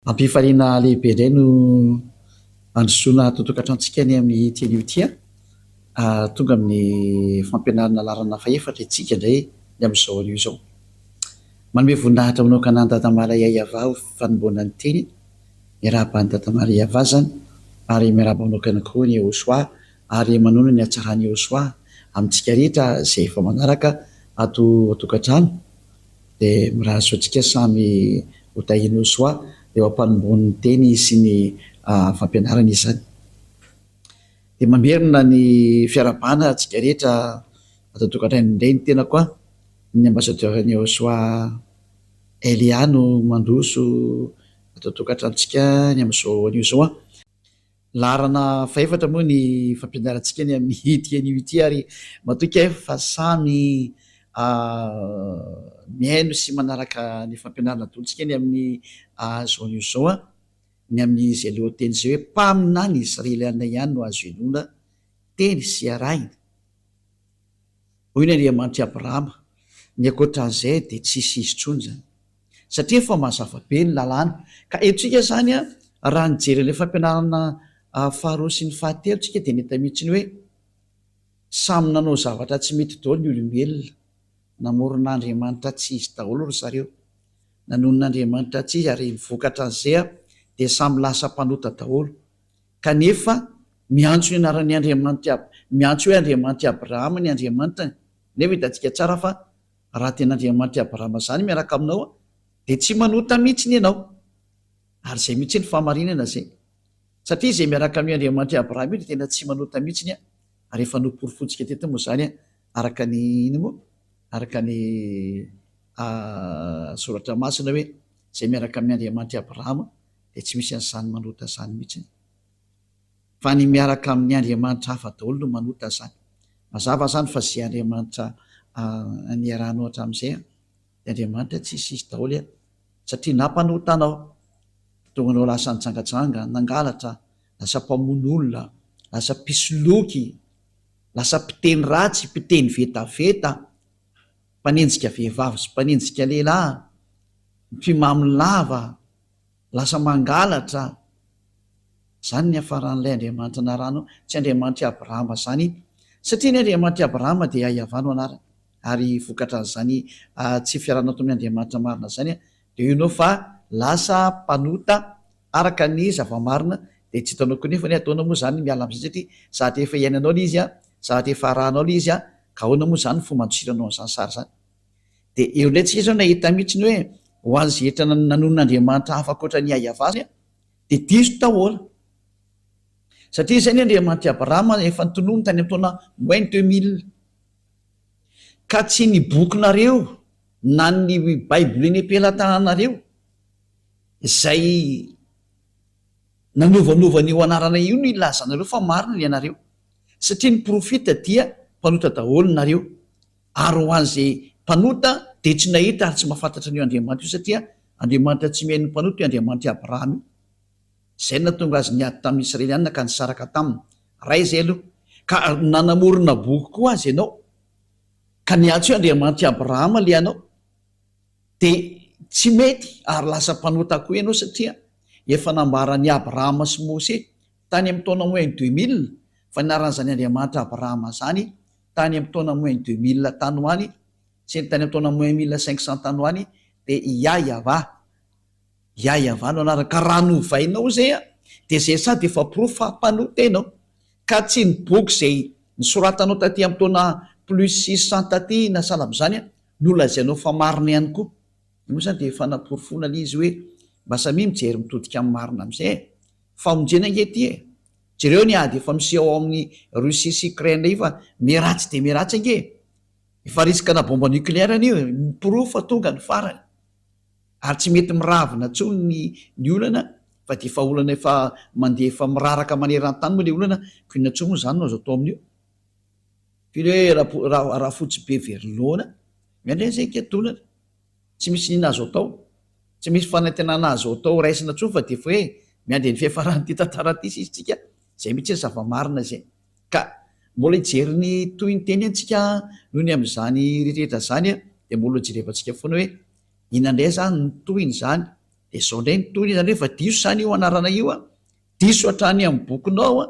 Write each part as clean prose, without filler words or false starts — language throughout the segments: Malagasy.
Ampifaliana lehibe indray no androsoana totokatranotsika ny amin'ny teny io ity tonga amin'ny fampianarana lalana faefatra itsika indray ny amin'izao anio izao. Manome voninahitra manokana ny Dadamala Iayava ho fanomboana ny teny, miarahaba ny Dadamala Iayava zany ary miarahaba manokana koa ny Joshua ary manono ny hatsarany Joshua amintsika rehetra izay efa manaraka ato an-tokantrano dia mirahazo antsika samy hotahiny Joshua dia mampanomboany teny sy ny fampianarana izany. Dia mamerina ny fiarabana antsika rehetra ato an-tokantrano indray ny tena koa ny ambassadeur-ny Joshua Eliano mandroso ato an-tokantranontsika ny amin'izao anio izao larana faefatra moa ny fampianarantsika ny amin'ny teny ity ary matoka fa samy mihaino sy manaraka ny fampianarana adolontsika ny amin'ny zao anio izao ny amin'izay aloha teny izay hoe mpamina ny Israeliana ihany no azo enona teny sy arahina. Hoy ny Andriamanitra Abrahama, ny ankoatran'izay dia tsisy izy intsony zany satria efa mazava be ny lalàna. Ka etsika zany raha nijery ilay fampianarana faharoa sy ny fahatelo tsika dia neta mihitsy ny hoe samy nanao zavatra tsy mety daholo ny olombelona, namoron'Andriamanitra tsy izy daholo ry zareo, nanonon'Andriamanitra tsy izy ary nivokatra an'izay dia samy lasa mpanota daholo. Kanefa miantso ny anaran'ny Andriamanitra, miantso hoe Andriamanitra Abrahama ny Andriamanitra, nefa hitantsika tsara fa raha tena Andriamanitra Abrahama zany miaraka aminao dia tsy manota mihitsy ny ianao, ary izay mihitsy ny fahamarinana zay satria izay miaraka amin'ny Andriamanitra Abrahama io dia tena tsy manota mihitsy ary efa noporofontsika teto moa zany araka ny ino moa araka ny soratra masina hoe izay miaraka amin'ny Andriamanitra Abrahama dia tsy misy an'izany manota zany mihitsy fa ny miaraka amin'ny Andriamanitra hafa daholo no manota zany. Mazava zany fa izay Andriamanitra niarahanao hatramin'izay dia Andriamanitra tsy isy izy daholo satria nampanota anao tonga anao lasa nitsangatsanga, nangalatra, lasa mpamono olona, lasa mpisoloky, lasa mpiteny ratsy, mpiteny vetaveta, mpanenjika vehivavy sy mpanenjika lehilahy, mpimamolava, lasa mangalatra. Zany ny hafaran'ilay Andriamanitra naranao, tsy Andriamanitra Abrahama zany satria ny Andriamanitra Abrahama dia Iayava no anarany ary vokatra an'izany tsy fiarahana ato amin'ny Andriamanitra marina zany dia io nao fa lasa mpanota araka ny zava-marina dia tsy hitanao koa nefa ny ataonao moa zany miala amin'izay satria zahatra efa iainanao ilay izy zahatra efa arahanao ilay izy ka ahoana moa zany fomba handosiranao an'izany sary zany. Dia eo indray tsika zao nahita mihitsy ny hoe ho azy rehetra nanonon'Andriamanitra hafa ankoatra ny Iayava azy dia diso daholo satria izay ny Andriamanitra Abrahama efa nitonomy tany amin'ny taona moins 2000 ka tsy ny bokinareo na ny Baiboly eny am-pelantananareo izay nanovanova ny ho anarana io no ilazanareo fa marina ny anareo satria ny profita dia mpanota daholo nareo ary ho an'izay mpanota dia tsy nahita ary tsy mahafantatra an'io Andriamanitra io satria Andriamanitra tsy mihaino mpanota io Andriamanitra Abrahama io. Izay natonga azy niady tamin'ny Israeliana ka nisaraka taminy ray izay aloha ka nanamorona boky koa azy ianao ka niantso io Andriamanitra Abrahama le anao dia tsy mety ary lasa mpanota koa ianao satria efa nambaran'ny Abrahama sy Mose tany amin'ny taona moins 2000 fa naran'izany Andriamanitra Abrahama zany tany amin'ny taona moins 2000 tany ho any sy ny tany amin'ny taona moins 1500 tany ho any dia Iayava no anaraka ka raha novainao zay dia zay sady efa profo fa mpanota ianao ka tsy ny boky izay nisoratanao taty amin'ny taona plus 600 taty na salamo zany no lazainao fa marina ihany koa. Moa zany dia efa naporofona ilay izy hoe mbasa mijery mitodika amin'ny marina amin'izay famonjena angety jereo ny ady efa miseho ao amin'ny Russie sy Ukraine io fa miratsy dia miratsy ange efa risika na bomba nucléaire an'io miporofo tonga ny farany ary tsy mety miravina tsony ny olana fa dia efa olana efa mandeha efa miraraka maneran-tany moa ilay olana ko inona tsony moa zany no azo atao amin'io hoe raha fotsy be verilona miandray zay ketolana tsy misy nina azo atao, tsy misy fanantenana azo atao raisina tsony fa dia efa hoe miandry ny fiafaran'ity tantara ity sisy tsika zay mihitsy ny zava-marina zay ka mbola hijery ny toy ny teny antsika noho ny amin'izany rehetrarehetra zany dia mbola jerevantsika foana hoe inandray zany ny tohiny zany de zao indray ny toy zany rehefa diso zany io anarana io a diso hatrany amin'ny bokinao a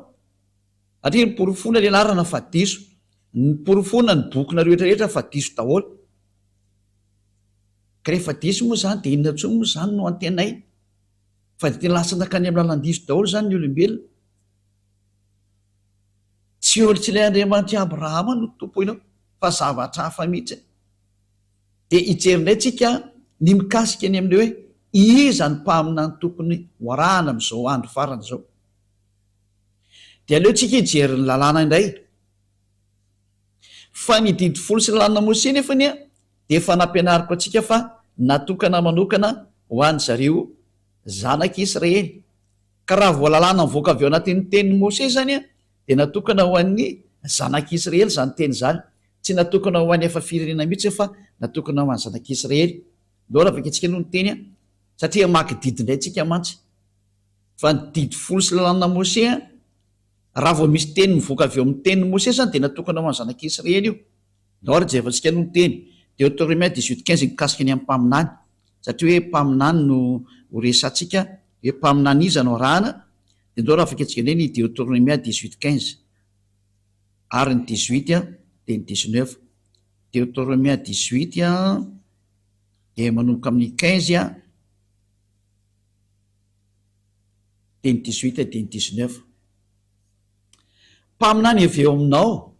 atria nyporofona le anarana fa diso nyporofona ny bokina rehetrarehetra fa diso daholo ka rehefa diso moa zany de inona ntsony moa zany no antenay fa de tena lasa nakany amin'ny lalan-diso daholo zany ny olombelona tsy olo tsy ilay Andriamanitra Abrahama no tompo inao fa zavatra hafa mihitsy de ijerinay tsika ny mikasika ny amin'le hoe iza ny mpamina ny tokony hoarahana amin'izao andro farany zao de aleo tsika hijery ny lalàna indray fa ny didy folo sy lalàna Mose nefany a de efa nampianariko atsika fa natokana manokana ho any zareo zanak'Israely ka raha voalalàna mivoaka avy ao anatin'ny tenin'ny Mose zany a de natokana ho an'ny zanak'Israely zany teny zany tsy natokana ho an'ny efa firenena mihitsy fa natokana ho an'ny zanak'Israely daholo avy atsika no ny teny a satria maky didy indray tsika mantsy fa ny didy folo sy lalàna Mose a raha vao misy teny mivoaka avy eo amin'ny tenin'ny Mose zany de natokana ho an'ny zanak'Israely io daholo jevatsika no ny teny Deutéronome 18:15 mikasika ny amin'ny mpaminany satria hoe mpaminany no horesantsika hoe mpaminany iza no arahana de daholo afaka atsika indray ny Deutéronome 18:15 ary ny 18 a de ny 19 Deutéronome 18 a de manomboka amin'ny 15 a de ny 18 de ny 19 mpaminany avy eo aminao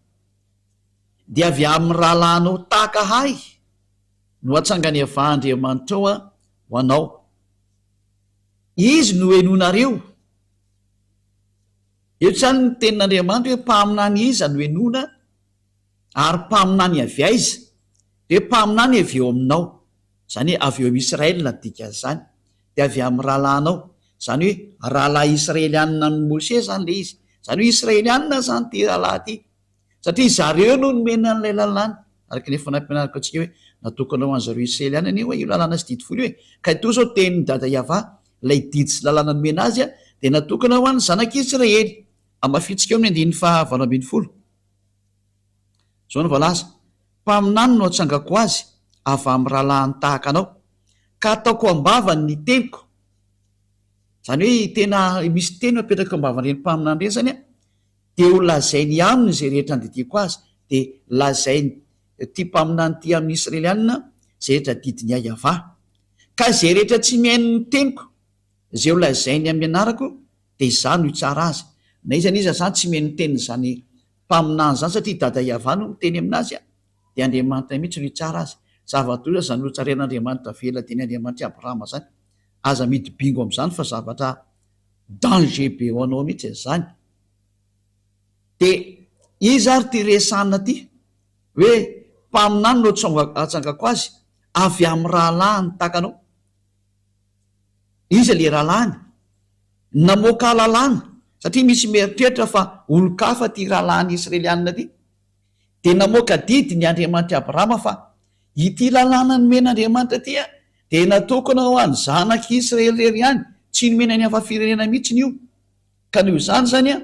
de avy amin'ny rahalahinao tahaka hay no atsangany avahandriamanitra ao a ho anao izy no henonareo eo zany ny tenin'Andriamanitra hoe mpaminany iza no henona ary mpaminany avy aiza de mpaminany avy eo aminao zany hoe avy eo Israelina dikany zany de avy amin'ny rahalahinao zany hoe rahalahy Israelianina ny Mose zany le izy zany hoe Israelianina zany ty rahalahy ty satria zareo no nomena an'ilay lalàna araka nefa nampianariko atsika hoe natokana ho an'zareo Israelianina io io lalàna sy didy folo io ka ito zao tenin'ny dada Iava lay didy sy lalàna nomena azy a de natokana ho an'ny zanak'Israely amafitsika eo ny 9:20 zao no voalaza mpaminany no atsangako azy avy amin'ny rahalahiny tahaka anao ka ataoko ambavany ny teniko zany hoe tena misy teny apetraka ambavan'ireny mpaminany reny zany a de ho lazainy aminy zay rehetra andidiko azy de lazainy ty mpaminany ty amin'ny Israelianina zay rehetra didiny Iava ka zay rehetra tsy mihaino ny teniko zay ho lazainy amin'ny anarako de izany ho tsara azy na izany iza zany tsy mihaino ny teniny zany mpaminany zany satria dada Iava no miteny aminazy a de Andriamanitra mihitsy no tsara azy zava-doza zany ho tsaren'Andriamanitra vela teny Andriamanitra Abrahama zany aza midi bingo am'izany fa zavatra danger be ho anao mihitsy zany de iza ary ty resana ty hoe mpaminany no atsangako azy avy amin'ny rahalahiny takanao iza le rahalahiny namoaka lalàna satria misy mieritreritra fa olo-kafa ty rahalahiny Israelianina ty de namoaka didy ny Andriamanitra Abrahama fa ity lalàna nomen'Andriamanitra ty a de natokana ho any zanak'Israely rery ihany tsy nomena ny hafa firenena mihitsy ny io ka noho izany zany a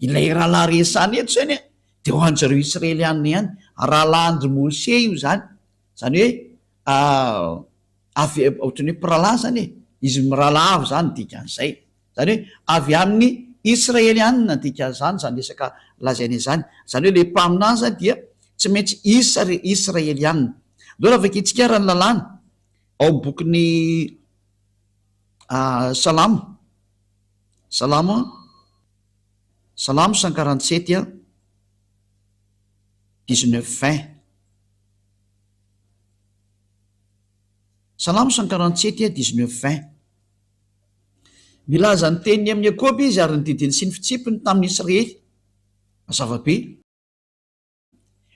ilay rahalahy resany eto zany a de ho an'zareo Israelianina ihany rahalahandry Mose io zany zany hoe avy ohatrany hoe mpirahalahy zany e izy mirahalahy avy zany dikan'izay zany hoe avy amin'ny Israelianina dikan'izany zany resaka lazaina izany zany hoe le mpaminany zany dia tsy maintsy Israelianina daholo afaka itsika raha ny lalàna ao bokin'ny Salamo 147 a 19:20 Salamo 147 a 19:20 milaza ny teniny amin'ny Jakôba izy ary ny didiny sy ny fitsipiny tamin'ny Israely mazava-be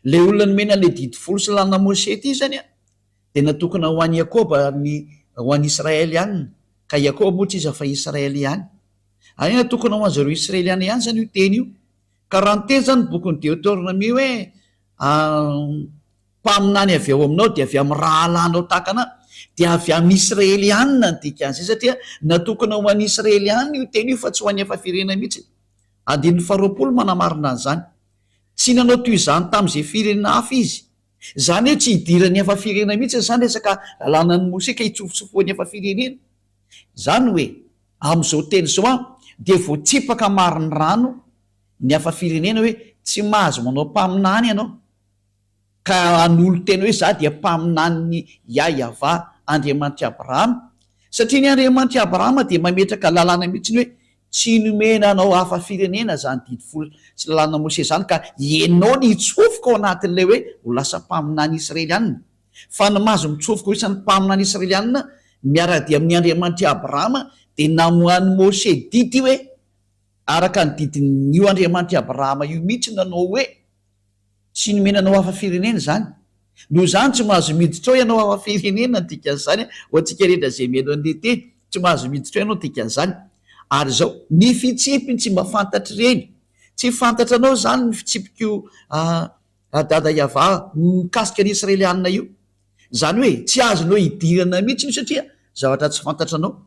le olona nomena le didy folo sy lalàna Mose ty zany a de natokana ho an'i Jakôba ho an'ny Israely ihany ka Jakôba moa tsy iza fa Israely ihany ary natokana ho an'zareo Israeliana ihany zany io teny io ka raha ny teny zany bokon'ny Deutéronome hoe mpaminany avy ao aminao de avy amin'ny rahalahinao takana de avy amin'ny Israelianina ny dikan'izay satria natokana ho an'ny Israelianina io teny io fa tsy ho an'ny hafa firenena mihitsy 20 manamarina an'izany tsy nanao toy izany tamin'izay firenena hafa izy zany hoe tsy hidiran'ny hafa firenena mihitsy zany resaka lalàna ny Mose ka hitsofotsofo ny hafa firenena Zany hoe am'izao teny zao de voatsipaka mariny rano ny hafa firenena hoe tsy mahazo manao mpaminany ianao, ka an'olo tena hoe za dia mpaminany Yahva Andriamanitra Abrahama, satria ny Andriamanitra Abrahama de mametraka lalàna mihitsiny hoe tsy nomena anao hafa firenena zany didy folo sy lalàna Mose zany, ka ianao ny hitsofoka ao anatin'lay hoe ho lasa mpaminany Israelianina. Fa ny mahazo mitsofoka ho isan'ny mpaminany Israelianina miara-dia amin'ny Andriamanitra Abrahama de namohan'ny Mose didy hoe araka ny didin'io Andriamanitra Abrahama io mihitsy nanao hoe tsy nomenanao hafa firenena zany, no zany tsy mahazo miditra ao ianao hafa firenena dikan'izany ho antsika rehetra zay meno andeha teny, tsy mahazo miditra ao ianao dikan'izany. Ary zao ny fitsipiny tsy mba fantatra reny, tsy fantatra anao zany ny fitsipiko dada Yahva mikasika ny Israelianina io, zany hoe tsy azonao hidirana mihitsy io satria zavatra tsy fantatra anao.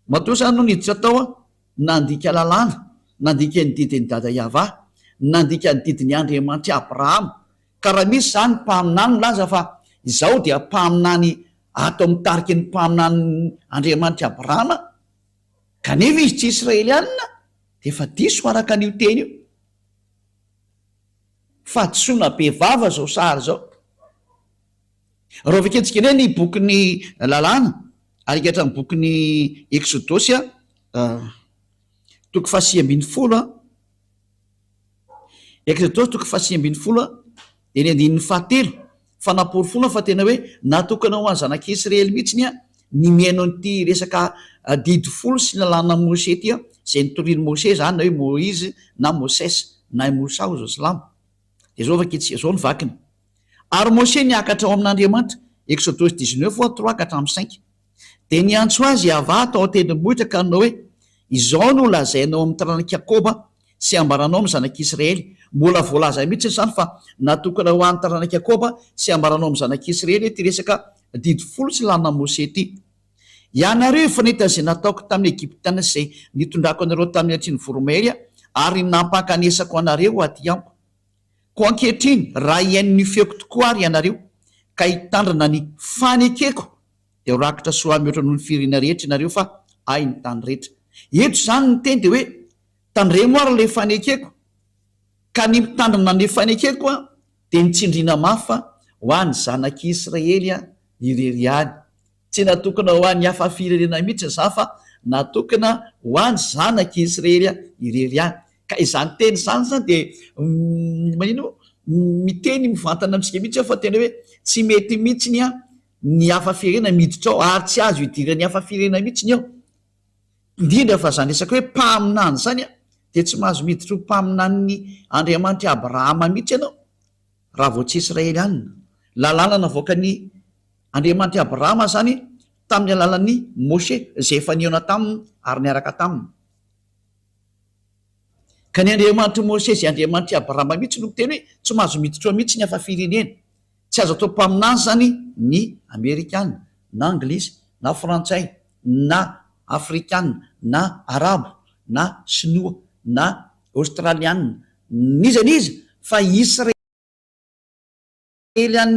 Matoa zany anao niditra tao nandika lalàna, nandika ny didiny dada Yahva, nandika ny didiny Andriamanitra Abrahama, ka raha misy zany mpaminany milaza fa izao dia mpaminany ato mitariky ny mpaminany Andriamanitra Abrahama, kanefa izy tsy Israelianina de efa diso araka an'io teny io, fahadisoana be vava zao sary zao. Raha vaketsika eny ny bokyny lalàna arikatra ny bokyny Exodosy toko 110 Exodosy toko 110 de ny andininy 7 fa naporofona fa tena hoe natokana ho any zanak'Israely mihitsiny ny miaino an'ity resaka didy folo sy lalàna Mose ty zay nitoriany Mose zany na hoe Moïse na Moses na Mosa zao silamo. De zao vaketsika zao ny vakiny. Ary Mose niakatra ao amin'Andriamanitra, Exodosy 19:3-5, de niantso azy Yahva tao an-tendrombohitra ka nanao hoe izao no lazainao amin'ny taranak'i Jakoba sy ambaranao amin'ny zanak'Israely. Mbola voalaza mihitsy zany fa natokana ho an'ny taranak'i Jakoba sy ambaranao amin'ny zanak'Israely ty resaka didy folo sy lalàna Mose ty. Ianareo efa nahita zay nataoko tamin'ny Egyptiana zay nitondrako anareo tamin'ny atriny voromahery ary nampakanesako anareo aty amiko. Ko ankehitriny raha iain'ny feoko tokoa ary ianareo ka hitandrina ny fanekeko de ho rakitra soa mihoatra noho ny firina rehetra ianareo fa ay ny tany rehetra. Eto zany ny teny de hoe tandremo ary le fanekeko, ka ny mitandrina ny fanekeko de nitsindrina mafy ho an'ny zanak'Israely irery any. Tsy natokana ho an'ny hafa firenena mihitsy za fa natokana ho an'ny zanak'Israely irery any. Ka izany teny zany zany de manino miteny mivantana amitsika mihitsy fa tena hoe tsy mety mihitsiny ny hafa firenena miditra ao ary tsy azo hidirany hafa firenena mihitsiny ao, indrindra fa zany resaka hoe mpaminany zany de tsy mahazo miditra ho mpaminany Andriamanitra Abrahama mihitsy ianao raha vao tsy Israelianina. Lalàna navoakany Andriamanitra Abrahama zany tamin'ny alalan'ny Mose zay efa niona taminy ary niaraka taminy. Ka ny Andriamanitra Mose zay Andriamanitra Abrahama mihitsy no teny hoe tsy mahazo miditra ao mihitsy ny hafa firenena, tsy azo atao mpaminany zany ny Amerikana na Anglisy na Frantsay na Afrikana na Arabo na Sinoa na Australiana niza fa Israelianina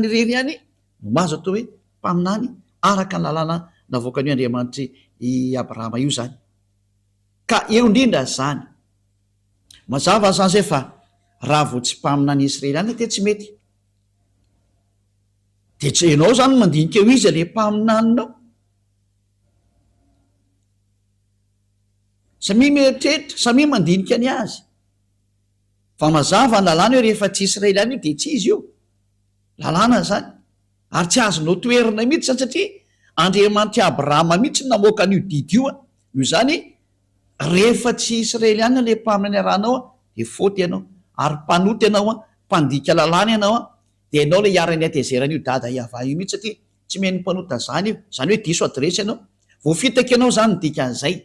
irery ihany no mahazo atao hoe mpaminany araka ny lalàna navoakan'io Andriamanitra i Abrahama io zany. Ka eo indrindra zany mazava zany zay fa raha vao tsy mpaminany Israelianina de tsy mety, de tsy ianao zany mandinika eo izy le mpaminaninao. Samy mieritreritra, samy mandinika ny azy fa mazava ny lalàna io rehefa tsy Israelianina io de tsy izy io lalàna zany, ary tsy azonao toerina mihitsy zany satria Andriamanitra Abrahama mihitsy namoaka an'io didy io io zany rehefa tsy Israelianina le mpaminany arahanao de faute ianao ary mpanoty ianao mpandika lalàna ianao de ianao le hiara-ny atezerana io dada Yahva io mihitsy satria tsy meny mpanota zany io, zany hoe diso adresy ianao vao fitaka ianao zany ny dikan'izay.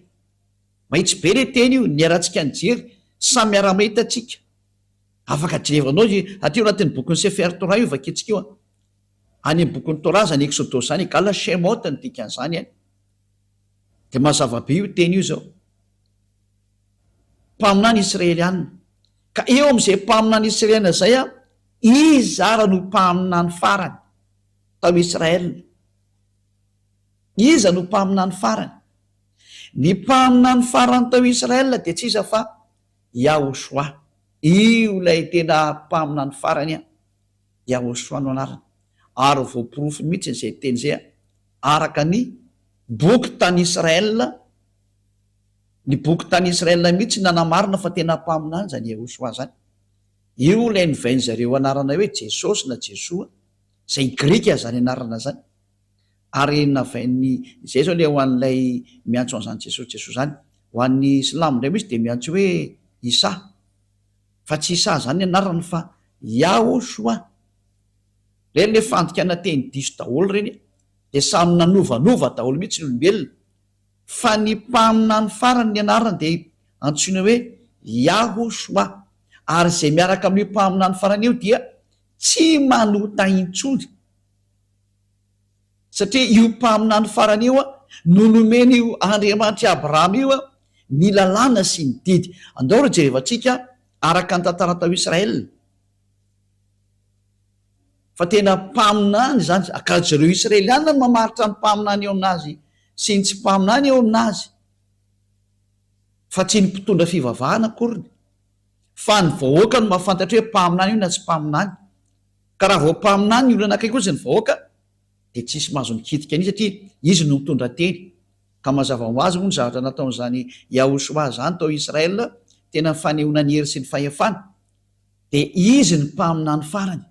Mahitsy be le teny io niarantsika nijery samy miara-mahita atsika afaka jerevanao atrio anatin'ny bokin'ny Sefer Torah io vaketsika io any amin'ny bokin'ny Torah zany Exodosy zany gala Shemot ny dikan'izany any de mazava be io teny io zao mpaminany Israelianina. Ka eo am'izay mpaminany Israelianina zay izy ara no mpaminany farany tao Israelina, iza no mpaminany farany ny mpaminany farany tao Israela dia tsisa fa Yahosoa. Io lay tena mpaminany farany Yahosoa no anarany, ary voaporofo mihitsy izay teny zay araka ny boky tany Israela. Ny boky tany Israela mihitsy nanamarina fa tena mpaminany zany Yahosoa zany. Io lay nivainy zareo anarana hoe Jesosy na Jesoa, zay grika zany anarana zany, ary navainy zay zao le ho an'ilay miantso an'izany Jesosy zany. Ho an'ny Silamo ndray misy de miantso hoe Isa, fa tsy Isa zany anarany fa Yahosoa. Reny le fandikana teny diso daholo reny, de samy nanovanova daholo mihitsy ny olombelona, fa ny mpaminany farany ny anarany de antsoina hoe Yahosoa. Ary zay miaraka amin'ny mpaminany farany io dia tsy manota intsony, satria io mpaminany farany io no nomeny io Andriamanitra Abrahama io ny lalàna sy ny didy. Andao ro jerevantsika araka ny tantara tao Israela, fa tena mpaminany zany, akajo zareo Israeliana mamaritra ny mpaminany eo aminazy sy ny tsy mpaminany eo aminazy, fa tsy ny mpitondra fivavahana akoriny, fa ny vahoaka no mahafantatra hoe mpaminany io na tsy mpaminany. Ka raha vao mpaminany ny olona anakay kosa ny vahoaka de tsisy mahazo mikitika an'izy, satria izy no mitondra teny. Ka mazava ho azy moa ny zavatra nataon'izany Yahosoa zany tao Israela, tena fanehoana ny hery sy ny fahefana, de izy ny mpaminany farany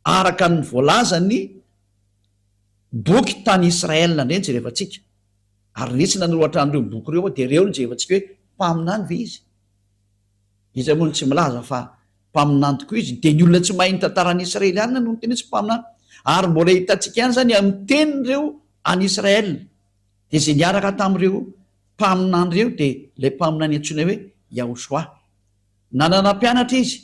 araka ny voalaza ny boky tany Israela ndreny jerevantsika. Ary nitsy nanoratra an'ireo boky reo de reo ny jerevantsika hoe mpaminany ve izy. Izy moa tsy milaza fa mpaminany tokoa izy, de ny olona tsy mahay ny tantarany Israeliana no tena tsy mpaminany. Ary mbola hitantsika ihany zany amin'ny tenin'ireo any Israela, de zay niaraka tamin'ireo mpaminany reo de lay mpaminany antsoina hoe Yahosoa. Nanana mpianatra izy,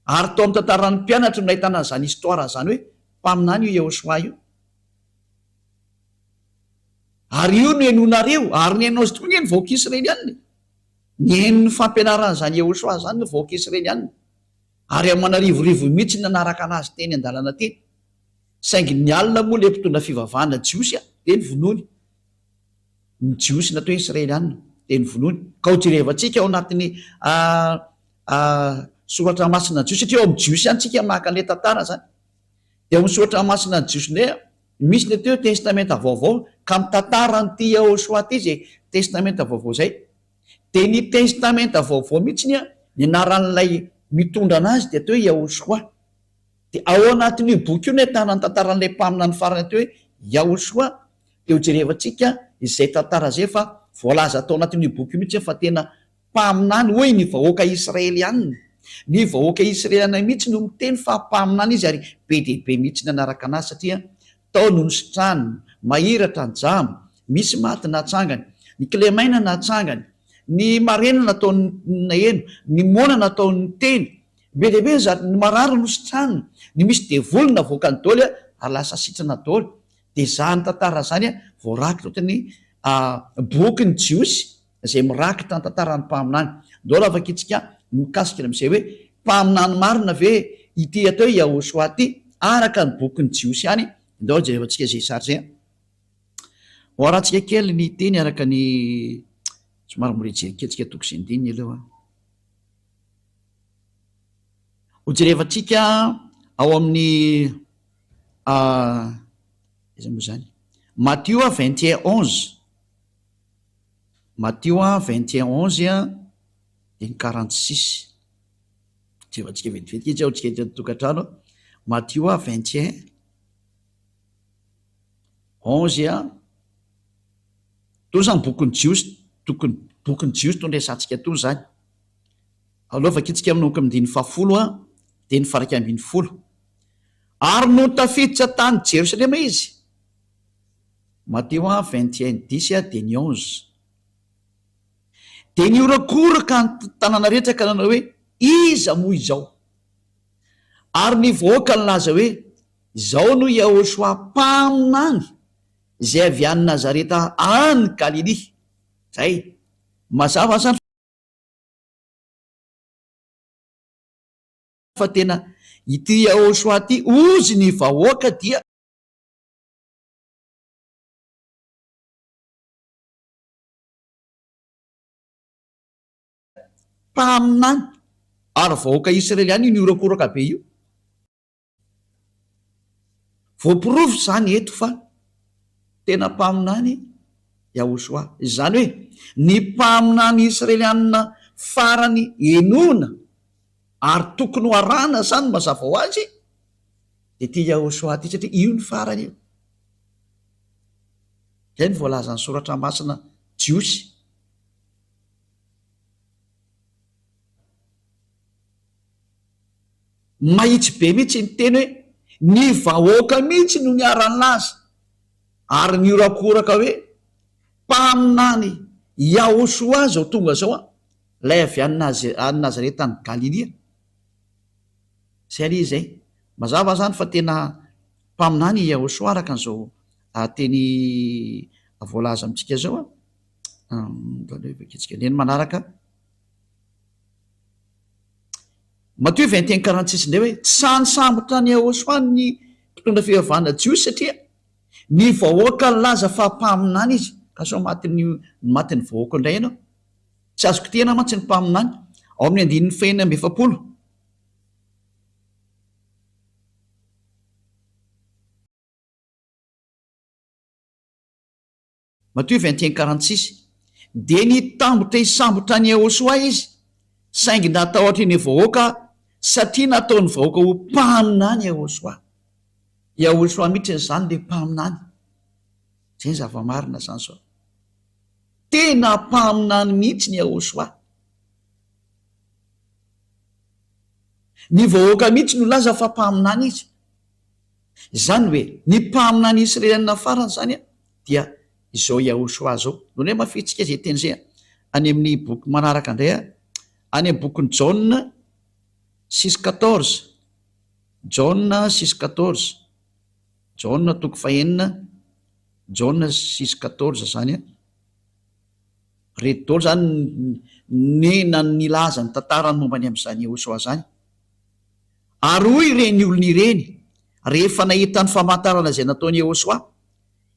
ary tao amin'ny tantaran'ny mpianatra no nahitana zany histoira zany hoe mpaminany io Yahosoa io. Ary io no henonareo, ary ny hainao azy tokoa ny vahoaka Israeliana, ny henon'ny fampianarana zany Yahosoa zany ny vahoaka Israeliana. Ary amin'ny manarivorivo mihitsy nanaraka anazy teny an-dalana teny, saingy ny alina moa le mpitondra fivavahana jiosy de ny vonoany, ny jiosy natao Israeliana de ny vonoany. Ka ho jerevantsika ao anatin'ny soratra masina jiosy, satria ao amin'ny jiosy ihany tsika maka an'le tantara zany. De ao amin'ny soratra masina jiosy ndray misy le teo testamenta vaovao, ka mitantara n'ity Yahosoa ty zay testamenta vaovao zay. De ny testamenta vaovao mihitsiny ny anaran'ilay mitondra anazy de atao hoe Yahosoa. De ao anatin'io boky io no ahitana ny tantaran'ilay mpaminany farany atao hoe Yahosoa. De ho jerevantsika izay tantara zay fa voalaza tao anatin'io boky io mihitsy fa tena mpaminany, hoy ny vahoaka Israeliana. Ny vahoaka Israeliana mihitsy no miteny fa mpaminany izy, ary be de be mihitsy ny anaraka anazy, satria tao no nositrany, mahiratra ny jamo, misy maty natsangany, ny kilemaina natsangany, ny marena nataony naheno, ny mona nataony teny, be de be zany ny marary nositrany, ny misy devolona voaka ny daoly ary lasa sitrana daoly. De zany tantara zany voarakitra ohatrany boky ny jiosy zay mirakitra ny tantarany mpaminany. Ndao afaka itsika mikasika amin'izay hoe mpaminany marina ve ity atao hoe Yahosoa ty araka ny boky ny jiosy ihany. Ndao jerevantsika zay sary zay. Oharantsika kely ny teny araka ny somary mirejerekentsika toko sy ndininy aloha. Ho jerevantsika ao amin'ny iza moa zany, Matthieu 21:11, Matthieu 21:11 de ny 46. Jerevantsika vetivety izy ao tsika eto tokantrano. Matthieu 21:11 to zany bokyny jiosy, bokyny jiosy to ndraisantsika to zany. Alovaka itsika amin'noko amin'ny 10 de ny faraka ambin'ny 10. Ary no tafiditra tany Jerosalema izy. Matthieu 21:10 de ny 11. De niorakoraka ny tanàna rehetra ka nanao hoe iza moa izao, ary ny vahoaka ny laza hoe izao no Yahosoa mpaminany zay avy any Nazareta any Galilia. Zay mazava zany fa tena ity Yahosoa ty ozy ny vahoaka dia mpaminany ary vahoaka israeliany io niorakoraka be io. Voapirofo zany eto fa tena mpaminany Yahosoa. Izany hoe ny mpaminany israelianina farany enoana ary tokony ho arahana zany mazava ho azy de ty Yahosoa ty satria io ny farany io. Zay ny voalaza ny soratra masina Jiosy. Mahitsy be mihitsy ny teny hoe ny vahoaka mihitsy no niarany laza ary niorakoraka hoe mpaminany Yahosoa zao tonga zao lay avy any Nazareta any Galilea. Zay ry zay mazava zany fa tena mpaminany Yahosoa araka an'izao teny voalaza amitsika zao neny manaraka Matthieu 21:46 ndray hoe tsy sany sambotra ny Yahosoa ny mpitondra fivavahana Jiosy satria ny vahoaka laza fa mpaminany izy ka so matiny vahoaka indray ianao tsy azoko tena mantsy ny mpaminany. Ao amin'ny 9:7. Matthieu 21:46 de ny tambotra isambotra ny Yahosoa izy saingy natahotra ny vahoaka satria nataony vahoaka ho mpaminany Yahosoa. Yahosoa mihitsy zany le mpaminany. Zay ny zava-marina zany sao tena mpaminany mihitsy ny Yahosoa. Ny vahoaka mihitsy no laza fa mpaminany izy. Zany hoe ny mpaminany israelianina farany zany dia izao Yahosoa zao. None mafitsika zay teny zay any amin'ny boky manaraka indray any amin'ny bokin'ny Jaona 6:14. Jaona 6:14. Jaona toko fahenina Jaona 6:14 zany reto daholo zany nena nilaza ny tantarany mombany amin'izany Yahosoa zany. Ary hoy ireny olona ireny rehefa nahita ny famantarana izay nataony Yahosoa,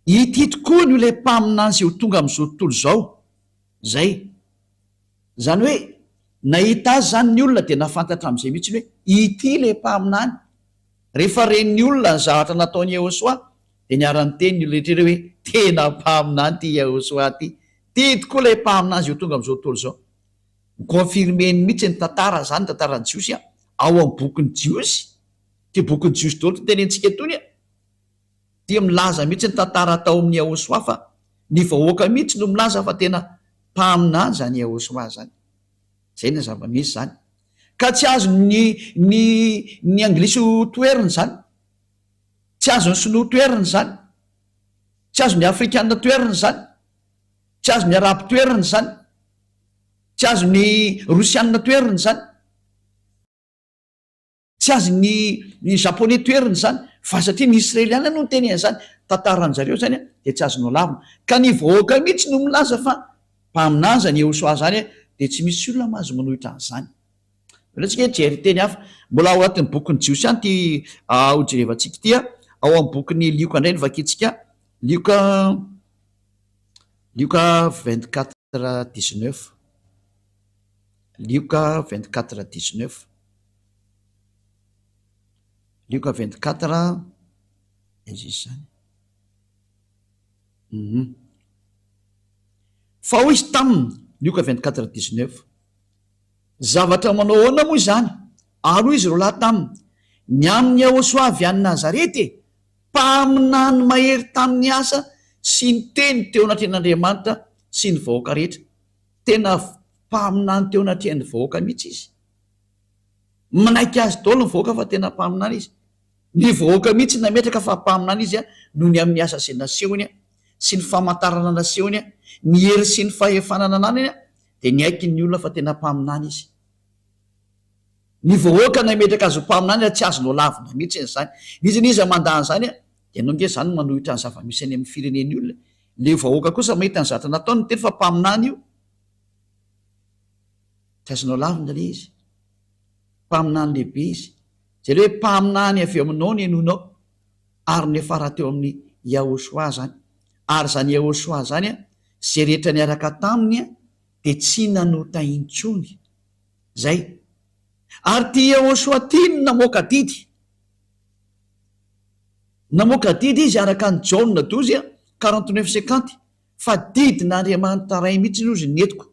ity tokoa ny le mpaminany zay ho tonga amin'izao tontolo zao. Zay zany hoe nahita azy zany ny olona de nafantatra amin'izay mihitsy hoe ity le mpaminany. Rehefa reny olona ny zavatra nataony Yahosoa de niarany teny ny olona rehetra hoe tena mpaminany ty Yahosoa ty. Ty tokoa le mpaminany zay ho tonga amin'izao tontolo zao. Confirmeny mihitsy ny tantara zany tantarany Jiosy ao amin'ny bokin'ny Jiosy. Ty bokin'ny Jiosy daholo ty tenentsika etony dia milaza mihitsy ny tantara tao amin'ny Yahosoa fa ny vahoaka mihitsy no milaza fa tena mpaminany zany Yahosoa zany. Zay ny zava-misy zany. Ka tsy azo ny anglisy ho toeriny zany. Tsy azo ny sinoa toeriny zany. Tsy azo ny afrikanina toeriny zany. Tsy azo ny arabo toeriny zany. Tsy azo ny rosianina toeriny zany. Tsy azo ny japonais toeriny zany. Fa satria ny israeliana no teny zany tantaran zareo zany de tsy azo no lavina. Ka ny vahoaka mihitsy no milaza fa mpaminany zany Yahosoa zany de tsy misy olona mahazo manohitra an'izany. Ratsika jery teny hafa mbola ao anatin'ny bokin'ny Jiosy any ty hojerevantsika ty ao amin'ny bokin'ny Lioka indray ny vakitsika Lioka 24:19. Lioka 24:19. Lioka 24 izy zany. Fa hoy izy taminy Lioka 24:19 zavatra manao ahoana moa zany ary hoy izy ro lahy taminy ny amin'ny Yahosoa avy any Nazarety mpaminany mahery tamin'ny asa sy ny teny teo anatrehan'Andriamanitra sy ny vahoaka rehetra. Tena mpaminany teo anatrehan'ny vahoaka mihitsy izy. Manaiky azy daholo ny vahoaka fa tena mpaminany izy. Ny vahoaka mihitsy nametraka fa mpaminany izy noho ny amin'ny asa sy nasehony sy ny famantarana nasehony ny hery sy ny fahefanana anany de ny aiky ny olona fa tena mpaminany izy. Ny vahoaka nametraka azy ho mpaminany tsy azo no lavina mihitsy zany. Izy niza mandany zany de nonge zany manohitra ny zava-misy any amin'ny fireneny olona. Le vahoaka kosa mahita ny zavatra nataony ny teny fa mpaminany io. Tsy azo no lavina le izy. Mpaminany lehibe izy. Zay hoe mpaminany avy aminao ny enonao ary ny afara teo amin'ny Yahosoa zany. Ary zany Yahosoa zany zay rehetra niaraka taminy de tsy nanota intsony. zay. Ary ty Yehoshua ty namoaka didy izy araka ny Jauna 12 49-50 fa didin'Andriamanitra ray mihitsy izy netiko.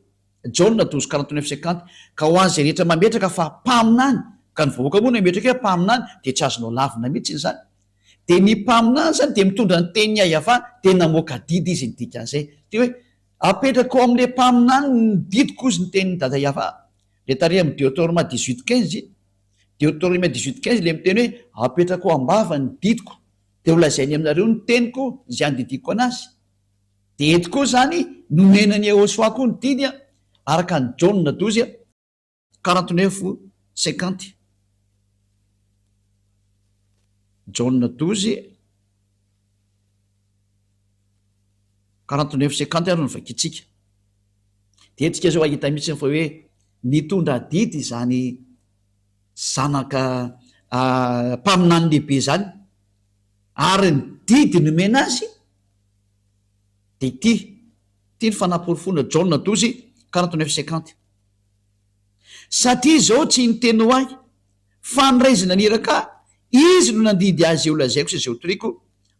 Jauna 12 49-50 ka ho azy rehetra mametraka fa mpaminany ka ny vahoaka moa nametraka hoe mpaminany de tsy azonao lavina mihitsy zany. De ny mpaminany zany de mitondra ny teniny Yahva de namoaka didy izy ny dikan'izay. Ty hoe apetraka ao amin'le mpaminany ny didiko izy ny tenin'ny dada Yahva. Le tare amin'ny Deutéronome 18-15 Deutéronome 18-15 le miteny hoe apetraka ao ambava ny didiko de ho lazainy aminareo ny teniko zay andidiko anazy. De eto koa zany nomenany Yehoshua koa ny didy araka ny Jauna 12 49-50. Jauna 12 49-50 ary no vakitsika. De etsika zao ahita mihitsy fa hoe nitondra didy zany zanaka mpaminany lehibe zany ary ny didy nomena azy de ty ny fanaporofona Jauna 12 49-50. Satria zao tsy niteny ho ahy fa niraizina niraka izy no nandidy azy eo lazaiko sy zay otoriko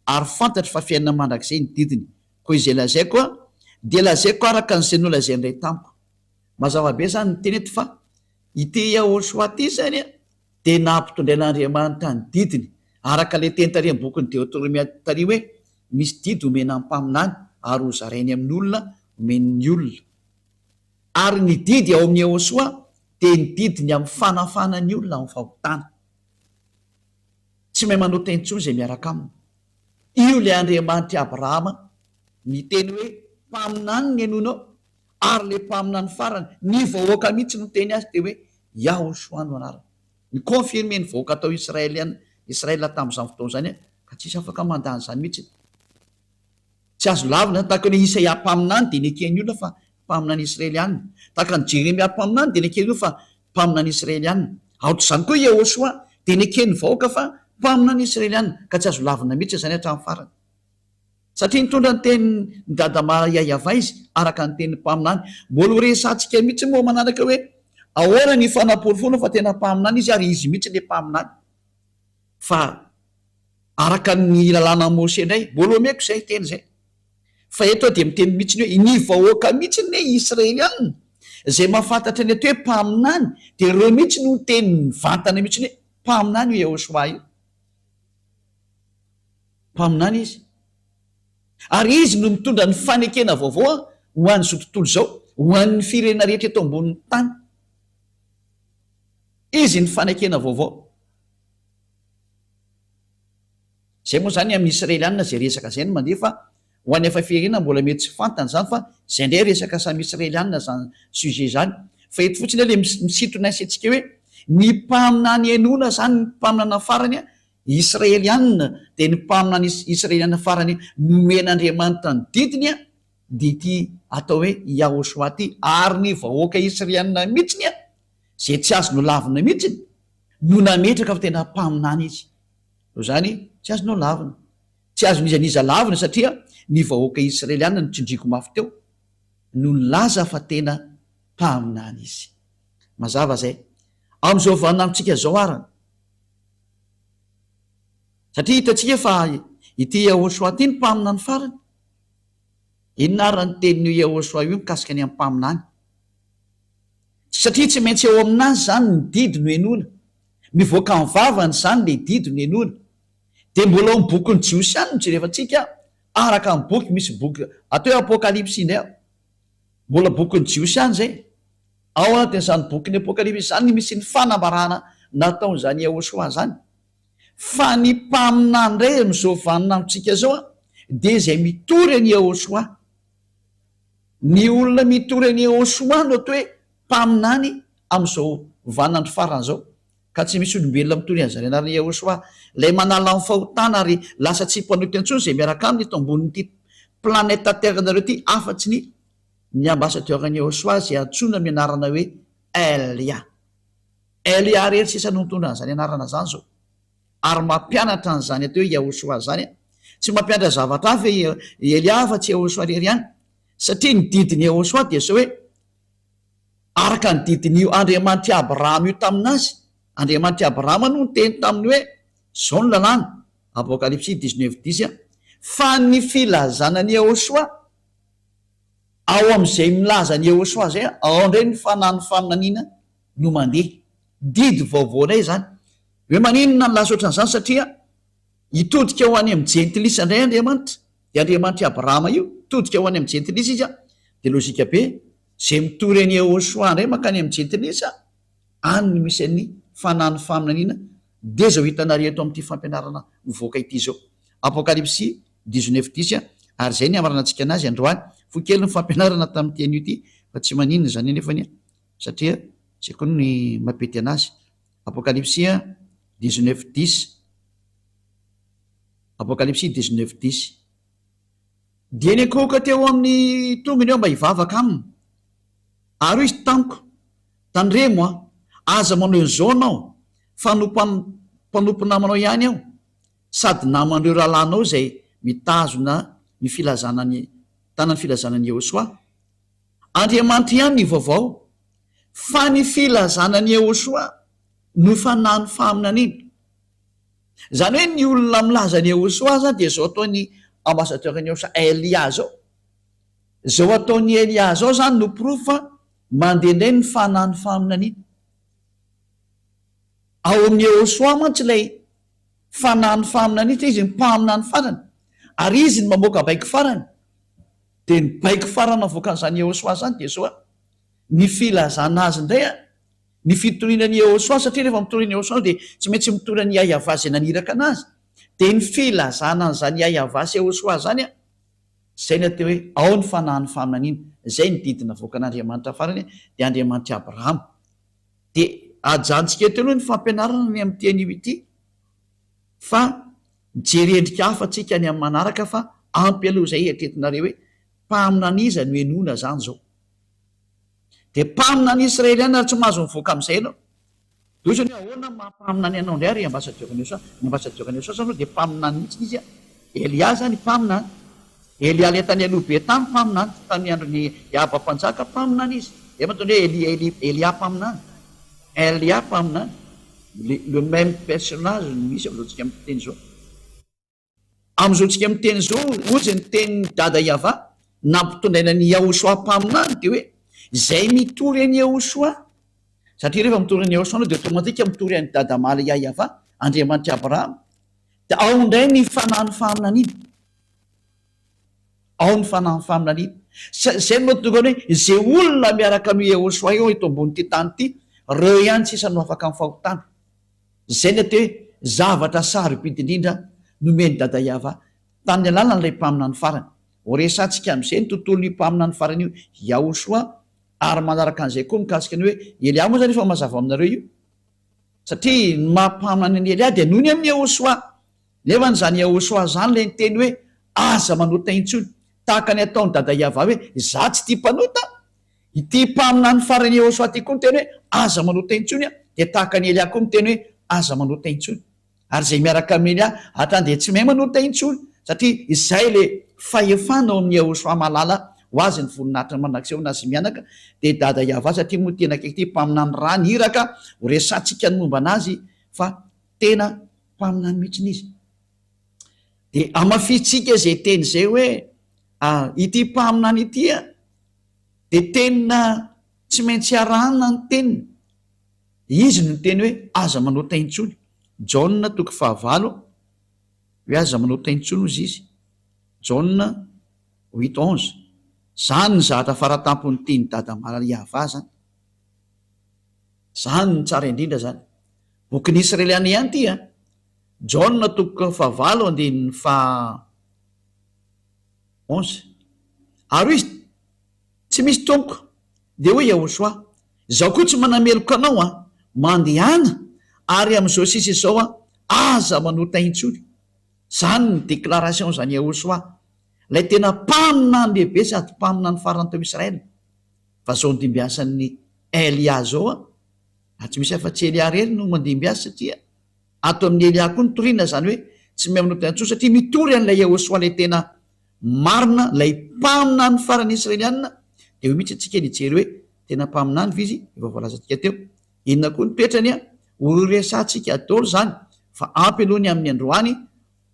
ary fantatry fa fiainana mandrakizay ny didiny koa izay lazaiko de lazaiko araka n'izay nolazain'ray tamiko. Mazava be zany ny teny eto fa ity Yehoshua ty zany de nampitondrain'Andriamanitra ny didiny araka le teny tary amin'ny bokin'ny Deutéronome tary hoe misy didy omena amin'ny mpaminany ary ho zarainy amin'ny olona omen'ny olona. Ary ny didy ao amin'ny Yehoshua de ny didiny amin'ny fanafanany olona amin'ny fahotana. Tsy mahay manao teny intsony zay miaraka aminy. Io le Andriamanitra Abrahama miteny hoe mpaminany ny enonao ary le mpaminany farany ny vahoaka mihitsy no teny azy de hoe Yehoshua no anarany. Ny confirme ny vahoaka atao Israela tamin'izany fotoana zany ka tsisy afaka mandany zany mihitsy. Tsy azo lavina tahaka ny Isaia mpaminany de nekeny olona fa mpaminany Israelianina. Tahaka ny Jeremia mpaminany de nekeny olona fa mpaminany Israelianina. Aotr'izany koa Yehoshua de nekeny vahoaka fa mpaminany Israelianina ka tsy azo lavina mihitsy zany hatramin'ny farany. Satria nitondra ny teny ny dada Yahva izy araka ny teny mpaminany. Mbola ho resantsika mihitsy moa manaraka hoe ahoana ny fanaporofona fa tena mpaminany izy ary izy mihitsy le mpaminany. Fa araka ny lalàna Moshe indray mbola omeko zay teny zay. Fa eto de miteny mihitsy hoe ny vahoaka mihitsy ny Israelianina zay mahafantatra ny ato hoe mpaminany de reo mihitsy no teny vantana mihitsy hoe mpaminany io Yehoshua io. Mpaminany izy. Ary izy no mitondra ny fanekena vaovao ho an'izao tontolo zao, ho an'ny firenena rehetra eto ambonin'ny tany. Izy ny fanekena vaovao. Zay moa zany amin'ny Israelianina zay resaka zay no mandeha fa ho an'ny efa firenena mbola mety tsy fantany zany fa zay indray resaka samy Israelianina zany sujet zany. Fa eto fotsiny le misintona atsika hoe ny mpaminany enona zany ny mpaminana farany Israelianina de ny mpaminany Israelianina farany nomen'Andriamanitra ny didiny de ity atao hoe Yehoshua ty ary ny vahoaka Israelianina mihitsiny zay tsy azonao lavina mihitsiny no nametraka fa tena mpaminany izy. Io zany tsy azonao lavina. Tsy azon'iza lavina satria ny vahoaka Israelianina no tsindriko mafy teo no laza fa tena mpaminany izy. Mazava zay. Am'izao vaninamitsika zao arany. Satria hitatsika fa ity Yehoshua ty ny mpaminany farany. Inona ary ny tenin'io Yehoshua io mikasika ny amin'ny mpaminany. Satria tsy maintsy eo aminazy zany ny didy no enona. Mivoaka amin'ny vavany zany le didy no enona. De mbola amin'ny boky ny Jiosiany no jerevantsika araka amin'ny boky misy boky atao hoe Apocalypse indray. Mbola boky ny Jiosiany zay. Ao anatin'izany boky ny Apocalypse zany misy ny fanambarana nataon'izany Yehoshua zany. Fa ny mpaminany indray amin'izao vaninamitsika zao de zay mitory ny Yehoshua. Ny olona mitory ny Yehoshua no atao hoe mpaminany amin'izao vaninandro farany zao. Ka tsy misy olombelona mitory an'izany anarany Yehoshua lay manala amin'ny fahotana ary lasa tsy mpanoty antsony zay miaraka aminy eto ambonin'ity planeta terre nareo ty afatsy ny ambassadeur-ny Yehoshua zay antsoina amin'ny anarana hoe Elia. Elia rehetra sisa no mitondra an'izany anarana zany zao. Ary mampianatra an'izany atao hoe Yehoshua zany. Tsy mampianatra zavatra hafa Elia fa tsy Yehoshua rery ihany. Satria ny didiny Yehoshua dia zao hoe araka ny didin'io Andriamanitra Abrahama io taminazy. Andriamanitra Abrahama no niteny taminy hoe zao ny lalàna, Apokalipsy 19:10 fa ny filazana ny Yehosoa ao am'izay milaza ny Yehosoa zay ao ndray ny fanahy ny faminaniana no mandeha. Didy vaovaonay zany hoe maninona ny lasoatran'izany, satria hitodika ho any amin'ny jentilisa indray Andriamanitra, de Andriamanitra Abrahama io todika ho any amin'ny jentilisa izy de lozika be zay mitory any Yehosoa ndray makany amin'ny jentilisa any no misy any fanahy ny faminaniana. De zao hitanareo eto amin'ity fampianarana mivoaka ity zao, Apokalipsy 19:10 ary zay ny amaranantsika anazy androany. Fokely ny fampianarana tamin'ny teny io ty fa tsy maninona zany nefany satria zay koa ny mapety anazy. Apokalipsy 19:10, Apokalipsy 19:10 dia ny akohoka teo amin'ny tongony eo mba hivavaka aminy ary izy tamiko tandremo aza manao zao anao fa mpanompo namanao ihany aho sady naman'ireo rahalanao zay mitazona ny filazanany tanany filazanany Yehosoa. Andriamanitra ihany ny vaovao fa ny filazanany Yehosoa no fanahy ny faminaniana. Zany hoe ny olona milazany Yehosoa zany de zao ataony ambassadeur-ny Yehosoa Elia zao ataony Elia zao zany no proof fa mandehandray ny fanahy ny faminaniana. Ao amin'ny Yehosoa mantsy ilay fanahy ny faminaniana, izy ny mpamina ny farany ary izy ny mamoaka baiko farany. De ny baiko farana avoakan'izany Yehosoa zany de zao ny filazana azy indray ny fitorianany Yehosoa, satria rehefa mitorian'ny Yehosoa de tsy maintsy mitorany Yahvah zay naniraka anazy. De ny filazana an'izany Yahvah sy Yehosoa zany zay ny atao hoe ao ny fanahy ny faminaniana. Zay ny didina avoakan'Andriamanitra farany de Andriamanitra Abrahama. De ajantsika eto aloha ny fampianarana ny amin'ny teny ity fa mijery endrika hafa tsika ny amin'ny manaraka fa ampy aloha zay eritretinareo hoe mpaminaniza no enona zany zao. De mpamina ny Israeliana ary tsy mahazo mivoaka amin'izay anao. Dosany ahoana mampaminany anao indray ary ambassadeur-ny Yehosoa zany de mpaminany mihitsy izy Elia zany mpaminany. Elia le tany aloha be tany mpaminany, tany androny Yahva-mpanjaka mpaminany izy. De matonde Elia mpaminany. Elia mpaminany. Le même personnage no misy am'izao tsika miteny zao. Am'izao tsika miteny zao ohatsy ny teny dada Yahva nampitondrainany Yehosoa mpaminany de hoe zay mitory any Yehosoa, satria rehefa mitory any Yehosoa de automatika mitory any dada maly Yahva Andriamanitra Abrahama. De ao ndray ny fanahy ny faminaniana, ao ny fanahy ny faminaniana. Zay no mahatonga hoe zay olona miaraka amin'ny Yehosoa eo eto ambony tany ity reo ihany sisa no afaka amin'ny fahotana. Zay ny atao hoe zavatra sarobidy indrindra nomeny dada Yahva tany alala n'ilay mpamina ny farany. Horesantsika amin'izay ny tontolo ny mpamina ny farany io Yehosoa ary manaraka an'izay koa mikasika ny hoe Elia moa zany efa mazava aminareo io, satria ny mampamina ny Elia de noho ny amin'ny Yehosoa. Nefa n'izany Yehosoa zany le nyteny hoe aza manota intsony, tahaka ny ataony dada Yahva hoe za tsy tia mpanota, ity mpamina ny farany Yehosoa ty koa miteny hoe aza manota intsony de tahaka ny Elia koa miteny hoe aza manota intsony. Ary zay miaraka amin'ny Elia hatrany de tsy mahay manota intsony satria izay le fahefana ao amin'ny Yehosoa malala ho azy ny voninahitra manakseho nazy mianaka. De dada Yahva satria moa tena akaiky ty mpaminany rany hiraka ho resantsika ny momba anazy fa tena mpaminany mihitsy izy. De amafitsika zay teny zay hoe ity mpaminany ity de tena tsy maintsy arahana ny teniny. Izy no teny hoe aza manota intsony. Jauna 5:9 hoe aza manota intsony ozy izy. Jauna 8:11 zany ny zahatra faratampony tiany dada maly Yahva zany. Zany ny tsara indrindra zany. Boky ny Israeliana ihany ty Jauna 5:11 ary izy tsy misy tompo de hoe Yehosoa zaho koa tsy manameloka anao mandehana ary am'izao sisa izao aza manota intsony. Zany ny déclaration zany Yehosoa lay tena mpamina ny lehibe sady mpamina ny farany tao Israely. Fa zao ndimbiasan'ny Elia zao tsy misy afa-tsy Elia rery no mandimbiasa, satria ato amin'ny Elia koa nitoriana zany hoe tsy mahay manota intsony satria mitory an'ilay Yehosoa lay tena marina lay mpamina ny farany Israeliana. De hoe mihitsy atsika nijery hoe tena mpaminany vizy efa voalazantsika teo. Inona koa ny toetrany a oresantsika Dôly zany fa ampy aloha ny amin'ny androany.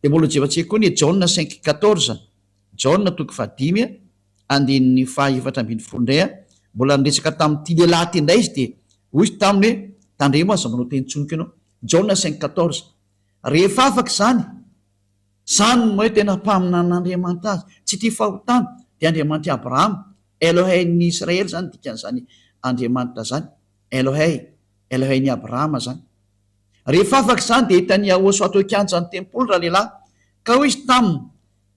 De mbola jevantsika koa ny Jaona 5:14 Jaona 5:7 ndray a mbola niresaka tamin'ity lehilahy ty indray izy de hoy taminy hoe tandremo aza manao teny tsonoko ianao. Jaona 5:14 rehefa afaka zany moa tena mpaminan'Andriamanitra azy tsy ty fahotana de Andriamanitra Abrahama Elohei-ny Israely zany dikan'izany Andriamanitra zany Elohei-ny Abrahama zany. Rehefa afaka zany de hitany ahoso atao kianjany tempoly raha lehilahy ka hoy izy taminy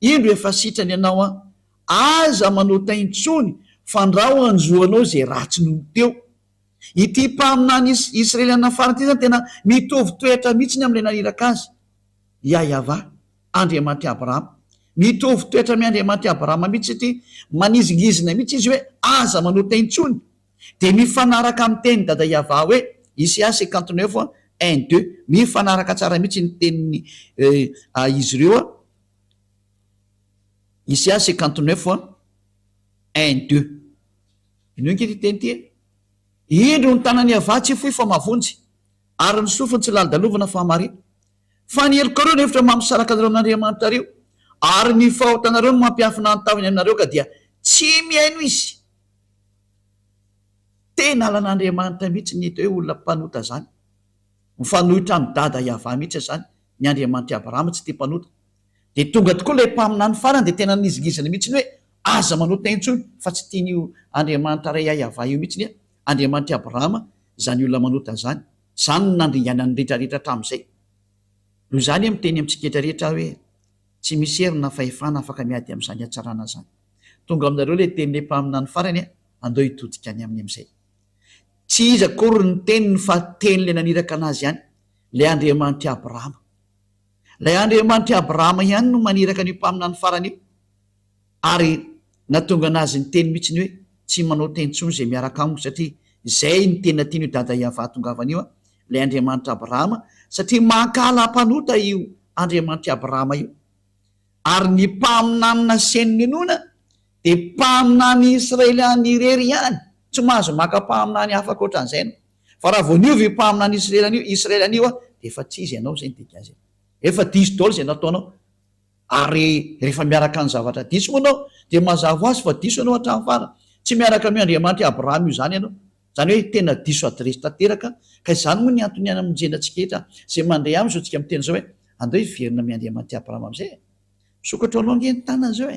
indro efa sitrany ianao aza manota intsony fandrao anjoanao zay ratsy noho teo. Ity mpaminany Israeliana farany ty zany tena mitovy toetra mihitsy am'le naniraka azy Yahva Andriamanitra Abrahama, mitovy toetra amin'ny Andriamanitra Abrahama mihitsy satria manizingizina mihitsy izy hoe aza manota intsony de mifanaraka amin'ny teny dada Yahva hoe Isaia 59:1-2 mifanaraka tsara mihitsy ny teniny izy ireo Isaia 59:1-2 ino nky ty teny ty indro ny tanany Yahva tsy foy fa mavonjy ary ny sofiny tsy lalidalovana fa marina fa ny heloka reo nefitra mampisaraka anareo amin'Andriamanitra reo ary ny fahotanareo no mampiafina antaviny aminareo ka dia tsy miaino izy. Tena alan'Andriamanitra mihitsy ny hita hoe olona mpanota zany mifanohitra amin'ny dada Yahva mihitsy zany ny Andriamanitra Abrahama tsy tia mpanota de tonga tokoa le mpaminany farany de tena nizigizana mihitsy hoe aza manota intsony fa tsy tian'io Andriamanitra ray Yahva io mihitsy Andriamanitra Abrahama zany olona manota zany nandringanany rehetrarehetra hatramin'izay. Noho zany miteny amintsika rehetrarehetra hoe tsy misy herina fahefana afaka miady amin'izany hatsarana zany. Tonga aminareo le teny le mpaminany farany andao hitodika any amin'ny am'izay. Tsy izy akory ny teniny fa teny le naniraka anazy ihany le Andriamanitra Abrahama. Lay Andriamanitra Abrahama ihany no maniraka ny mpaminany farany io ary natonga anazy ny teny mihitsy ny hoe tsy manao tentsony zay miaraka amiko satria zay ny tena tiany io dada Yahva tongavan'io le Andriamanitra Abrahama satria mankala mpanota io Andriamanitra Abrahama io ary ny mpaminany naseniny nona de mpaminany Israeliany irery ihany tsy mahazo maka mpaminany afaka ohatran'izay no fa raha vao niovy mpaminany Israeliany io de efa tsy izy ianao zay ny dikazay efa diso daholo zay nataonao ary rehefa miaraka ny zavatra diso moa anao de mazava azy fa diso ianao hatramin'ny farany tsy miaraka amin'ny Andriamanitra Abrahama io zany ianao zany hoe tena diso adresy tanteraka ka izany moa ny antony any amin'jenatsika etra zay mandray aminy zao tsika miteny zao hoe andao hiverina amin'ny Andriamanitra Abrahama am'izay sokatra anao ngeny tanana zao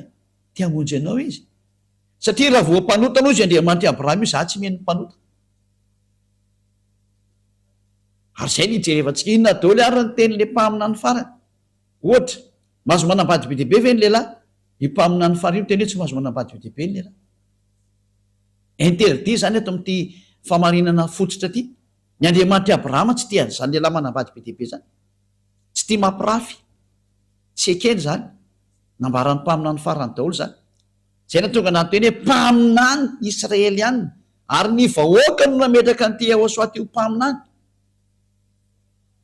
ty hamonjy anao izy satria raha vao mpanota anao izy Andriamanitra Abrahama io za tsy miheno mpanota ary zay ny hijerevantsika inona daholo ary ny teny le mpaminany farany ohatra mahazo manambady be dehibe ve ny lehilahy ny mpaminany farany io teny hoe tsy mahazo manambady be dehibe ny lehilahy interdit zany ato amin'ity famarinana fototra ty ny Andriamanitra Abrahama tsy tia zany lehilahy manambady be dehibe zany tsy tia mampirafy tsy ekeny zany nambarany mpaminany farany daholo zany zay natonga nanteny hoe mpaminany Israely ihany ary ny vahoaka no nametraka nyty Ahosoaty io mpaminany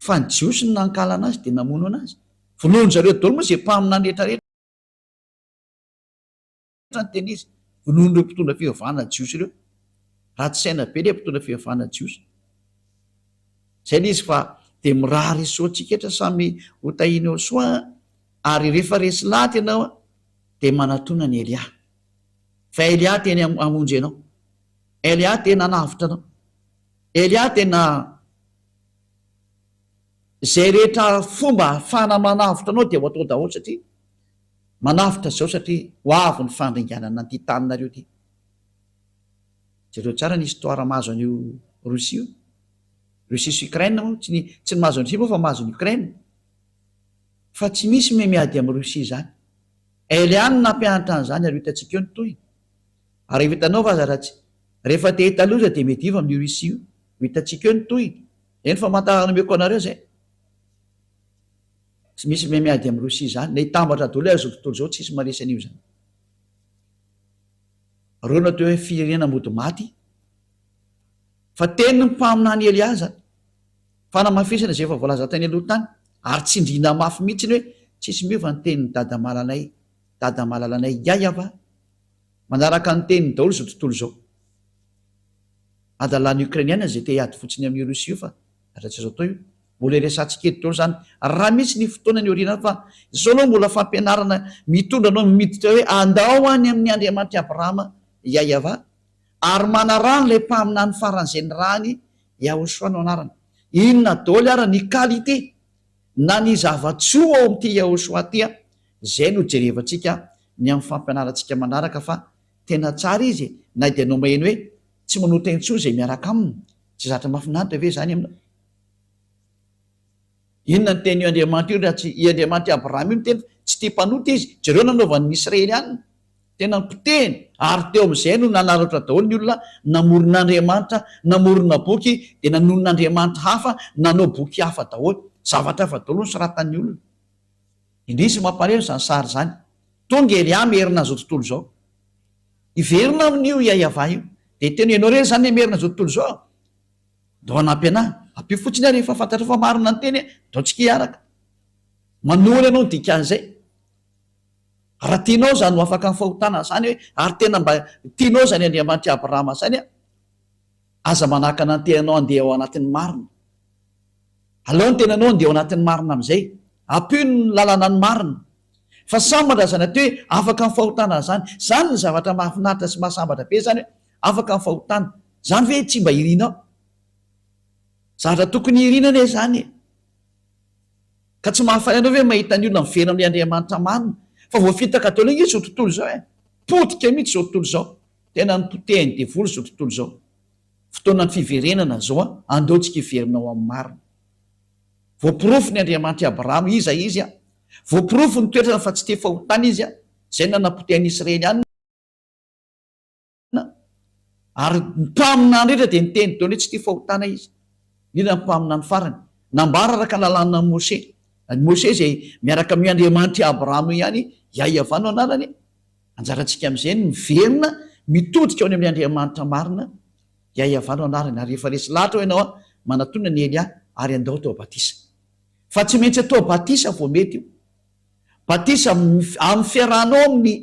fa ny jiosy no nankala anazy de namono anazy vonoany zareo daholo moa zay mpaminany rehetrarehetra ny teny izy vonoany reo mpitondra fivavahana jiosy ireo raha tsy saina be le mpitondra fivavahana jiosy zay le izy fa de mirary soatsika etra samy hotahiny eo soa ary rehefa resy lahatra ianao de manatona ny Elia fa Elia teny amonjy ianao Elia tena navitra anao Elia tena zay rehetra fomba ahafahana manavitra anao de ho atao daholo satria manavitra zao satria ho avy ny fandringanana ty taninareo ty zareo tsara ny histoira mahazo an'io Rosia sy Ukraine moa tsy ny mahazo any Rosia moa fa mahazo ny Ukraine fa tsy misy miady amin'ny Rosia zany Elia no nampianatra an'izany ary hitantsika eo ny toy ary efa hitanao fa zaratsy rehefa te hita loza de mety iva amin'ny Rosia io hitantsika eo ny toy eny fa mantanomeko anareo zay tsy misy miady amin'ny Rosia zany na hitambatra daholo azo tontolo zao tsisy maresy an'io zany reo natao hoe firenena mody maty fa teny ny mpaminany Elia zany fanamafisana zay efa voalaza tany aloha tany ary tsindrina mafy mihitsy ny hoe tsisy miova ny teniny dada malalanay Yahva manaraka ny teniny daholo zao tontolo zao adalàny ukrainiana zay te hiady fotsiny amin'ny rosia fa ratsy zao tao io mbola resantsika eto tao zany raha misy ny fotoana ny oriana fa zao anao mbola fampianarana mitondra anao miditra hoe andao any amin'ny andriamanitra abrahama iayava ary manarano le mpaminany faran'izay ny rany Yahoshua no anarana. Inona daholo ara ny qualité na ny zavatsoa ao amin'ity Yahoshua ty zay no jerevantsika ny amin'ny fampianarantsika manaraka fa tena tsara izy na dia anao maheno hoe tsy manota intsony zay miaraka aminy tsy zatra mahafinaritra ve zany amina. Inona ny teny io Andriamanitra io raha tsy i Andriamanitra Abrahama io ny teny tsy tia mpanota izy jereo nanaovan'ny Israelianina tena nipoteny ary teo amin'izay no nanaratra daholo ny olona namoron'Andriamanitra namorona boky dia nanonon'Andriamanitra hafa nanao boky hafa daholo zavatra hafa daholo ny soratan'ny olona. Indrisy mampareo zany sary zany tonga Elia merina zao tontolo zao iverina amin'io iayava io dia teny ianao reny zany merina zao tontolo zao dao anampy anahy ampio fotsiny ary rehefa fantatra fa marina ny teny dao tsika hiaraka manoly ianao ny dikan'izay raha tianao zany ho afaka ny fahotana zany hoe ary tena mba tianao zany Andriamanitra Abrahama zany aza manahaka nantenanao andeha ao anatin'ny marina aleo ny tenanao andeha ao anatin'ny marina amin'izay ampio ny lalana ny marina fa sambatra zany aty hoe afaka ny fahotana zany ny zavatra mahafinaritra sy mahasambatra be zany hoe afaka ny fahotana zany ve tsy mba irinao zavatra tokony irinana zany ka tsy mahafay anao hoe mahita ny olona mivena amin'ny Andriamanitra marina fa voafitaka teo lay zao tontolo zao potika mihitsy zao tontolo zao tena nipotehiny devoly zao tontolo zao fotoana ny fiverenana zao andeontsika iverinao amin'ny marina voapirofo ny Andriamanitra Abrahama izy voapirofo ny toetrana fa tsy te fahotana izy zay nanapotehany Israelianina ary mpaminany rehetra dia niteny teo hoe tsy te fahotana izy nina mpaminany farany nambara araka lalàna Mose Mose zay miaraka amin'ny Andriamanitra Abrahama ihany iayavano anarany anjarantsika amin'izay miverina mitodika ao any amin'ny Andriamanitra marina iayavano anarany ary rehefa resy lahatra ho ianao manatona ny Elia ary andao tao batisa fa tsy maintsy atao batisa vao mety io batisa amin'ny fiarahanao amin'ny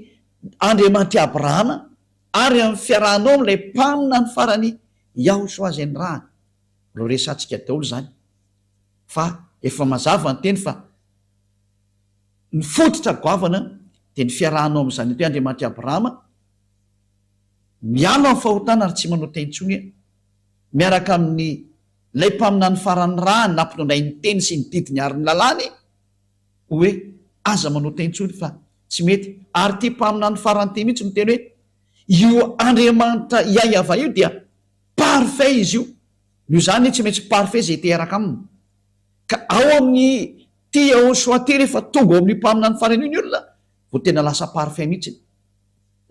Andriamanitra Abrahama ary amin'ny fiarahanao amin'ilay mpamina ny farany Yahoshua zay ny rahany ro resantsika daholo zany fa efa mazava ny teny fa ny fototra goavana dia ny fiarahanao amin'izany hoe Andriamanitra Abrahama mialo amin'ny fahotana ary tsy manota intsony miaraka amin'ny lay mpamina ny farany rahany nampinondray ny teny sy ny didiny ary ny lalàny hoe aza manota intsony fa tsy mety ary ty mpamina ny farany ty mihitsy no teny hoe io Andriamanitra iayava io dia parfait izy io io zany tsy maintsy parfait zay teraka aminy ka ao amin'ny ty Yahoshua ty rehefa tonga ao amin'ny mpamina ny farany io ny olona vo tena lasa parfait mihitsy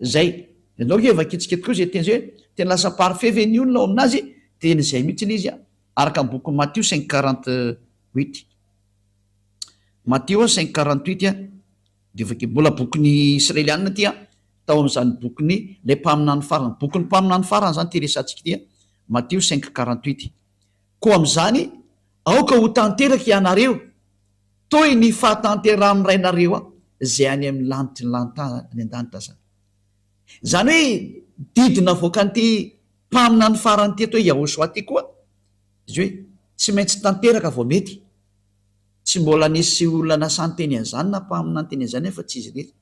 zay ianao ke vakitsika tokoa zay teny zay hoe tena lasa parfait ve ny olona ao aminazy teny zay mihitsy izy araka ny boky Matthieu 5:48 Matthieu 5:48 dia vaky mbola bokyny Israelianina ty tao amin'izany bokyny le mpamina ny farany bokyny mpamina ny farany zany ty resantsika ty Matthieu 5:48 ko amin'izany aoka ho tanteraka ianareo toy ny fahatanterahany rainareo zay any amin'ny lanitry ny lantany an-danitra zany zany hoe didina voaka n'ity mpamina ny farany ty atao hoe Yahoshua ty koa izy hoe tsy maintsy tanteraka vao mety tsy mbola nisy olona nasany teny an'izany na mpamina ny teny an'izany fa tsy izy rehetra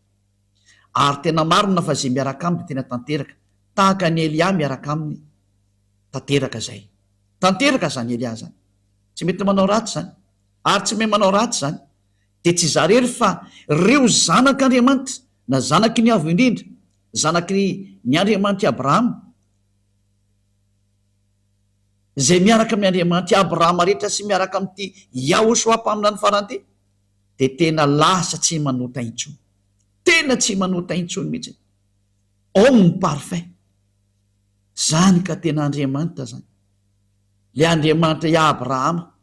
ary tena marina fa zay miaraka aminy tena tanteraka tahaka ny Elia miaraka aminy tanteraka zay tanteraka zany Elia zany tsy mety manao ratsy zany ary tsy may manao ratsy zany dia tsy zarery fa reo zanak'Andriamanitra na zanaky ny avo indrindra zanaky ny Andriamanitra Abrahama zay miaraka amin'ny Andriamanitra Abrahama rehetra sy miaraka amin'ity Yahoshua mpamina ny farany ty dia tena lasa tsy manota intsony tena tsy manota intsony mihitsy homme parfait zany ka tena Andriamanitra zany le Andriamanitra i Abrahama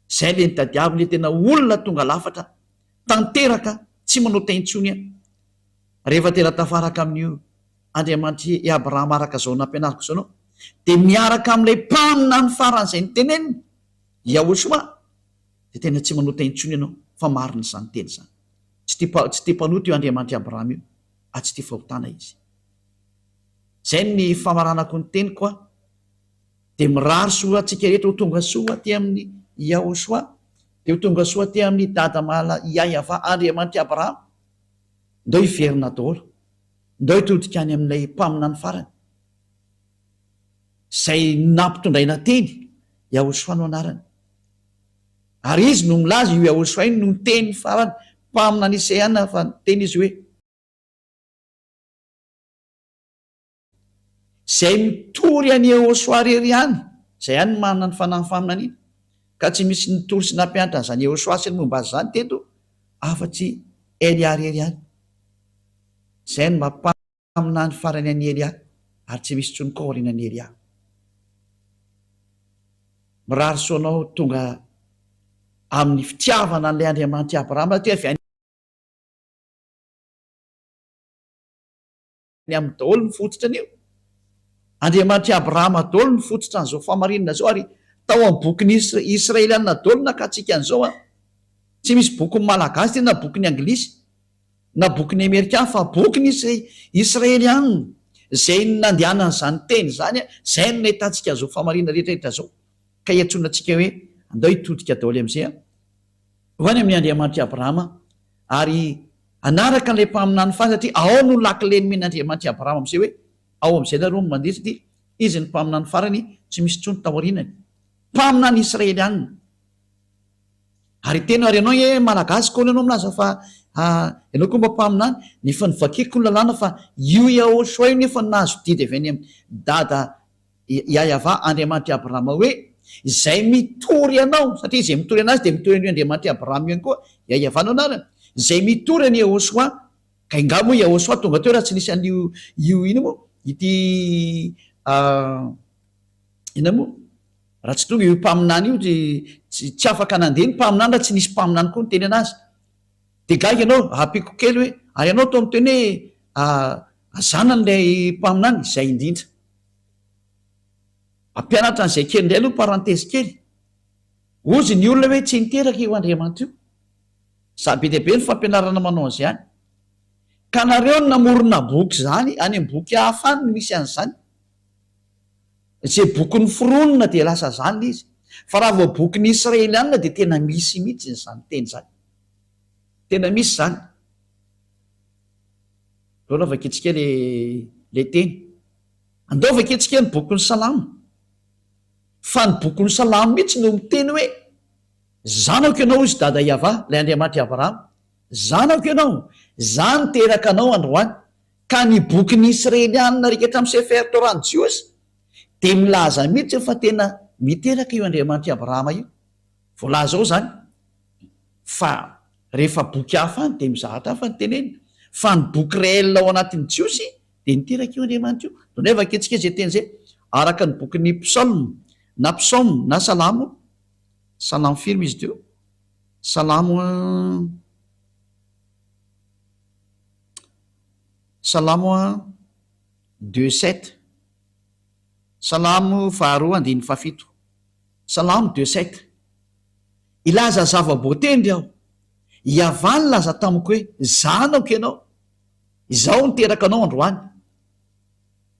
zay le nitadiavo le tena olona tonga lafatra tanteraka tsy manota intsony rehefa tena tafaraka amin'io Andriamanitra i Abrahama araka zao nampianariko zao anao dia miaraka amin'ilay mpamina ny farany zay nyteneniny Yahoshua dia tena tsy manota intsony ianao fa marina zany teny zany tsy tia mpanota io Andriamanitra Abrahama io tsy tia fahotana izy zay ny famaranako ny teny koa de mirary soa antsika rehetra ho tonga soa ty amin'ny Yahosoa, de ho tonga soa ty amin'ny dada mala Yahava Andriamanitra Abrahama, ndao hiverina daholo, ndao hitodika any amin'ilay mpaminany farany zay nampitondraina teny Yahosoa no anarany, ary izy no milaza io Yahosoa iny no teny farany mpaminany Isaiana fa teny izy hoe zay mitory any Yahosoa rery ihany, zay ihany manana ny fanahy faminany iny, ka tsy misy nitory sy nampianatra an'izany Yahosoa sy ny momba azy zany teto afa-tsy Elia rery ihany, zay no mampaminany farany any Elia, ary tsy misy tsony kaorianany Elia. Mirary soanao tonga amin'ny fitiavana an'ilay Andriamanitra Abrahama ty avy any amin'ny daholo ny fototra an'io, Andriamanitra Abrahama daholo ny fototra an'izao famarinana zao, ary tao amin'ny bokyny Israeliana daholo nakatsika an'izao tsy misy bokyny malagasy ty na bokyny anglisy na bokyny Amerikana fa bokyny Israeliana zay nandehanana zany teny zany zay no nahitantsika zao famarinana rehetrarehetra zao, ka hiantsoana antsika hoe andao hitodika daholo am'izay ho any amin'ny Andriamanitra Abrahama, ary anaraka an'ilay mpaminany fa satria ao no lakileny men'Andriamanitra Abrahama am'izay hoe ao am'izay laroa no mandeha satria izy ny mpaminany farany tsy misy tsony taorinany, mpaminany Israeliana. Ary tena ary ianao e malagasy koa anao milaza fa ianao koa mba mpaminany, nefa nivakiko ny lalàna fa io Yahosoa io nefa nazo didy avy any amin'ny dada Yahava Andriamanitra Abrahama hoe zay mitory anao, satria zay mitory anazy de mitory an'io Andriamanitra Abrahama ihany koa Yahava no anarany, zay mitory any Yahosoa, ka inga moa Yahosoa tonga teo raha tsy nisy an'io ino moa ity ina moa raha tsy tonga io mpaminany io tsy afaka nandeha ny mpaminany raha tsy nisy mpaminany koa ny teny anazy, de gaga ianao apiko kely hoe ary ianao to miteny hoe azanan'ilay mpaminany zay indrindra, ampianatra an'izay kely indray aloha parantesy kely, ozy ny olona hoe tsy niteraka io Andriamanitra io, za be deabe ny fampianarana manao an'izay any, ka nareo no namorona boky zany any amin'ny boky hafa any no misy an'izany, zay bokyny foronina de lasa zany izy, fa raha vao bokyny Israeliana de tena misy mihitsy zany teny zany, tena misy zany. Reo na vaketsika le teny andao vaketsika ny bokyny Salamo, fa ny bokyny Salamo mihitsy no miteny hoe zanako ianao izy dada Yahava lay Andriamanitra Abrahama, zanako ianao, za niteraka anao androany, ka ny bokyny Israeliana rikatra amin'ny Sefer Torah-ny Jiosy de milaza mihitsy fa tena miteraka io Andriamanitra Abrahama io, voalaza ao zany fa rehefa boky hafa any de mizahatra hafa ny teneny, fa ny boky réel ao anatin'ny Jiosy de niteraka io Andriamanitra io. Do nefa aketsika zay teny zay araka ny bokyny psalme na psaume na salamo, salamo firme izy teo, salamo 2:7, salamo 2:7, salamo 2:7, ilaza zava-boatendry aho, Yahava ny laza tamiko hoe zanako ianao, izao niteraka anao androany,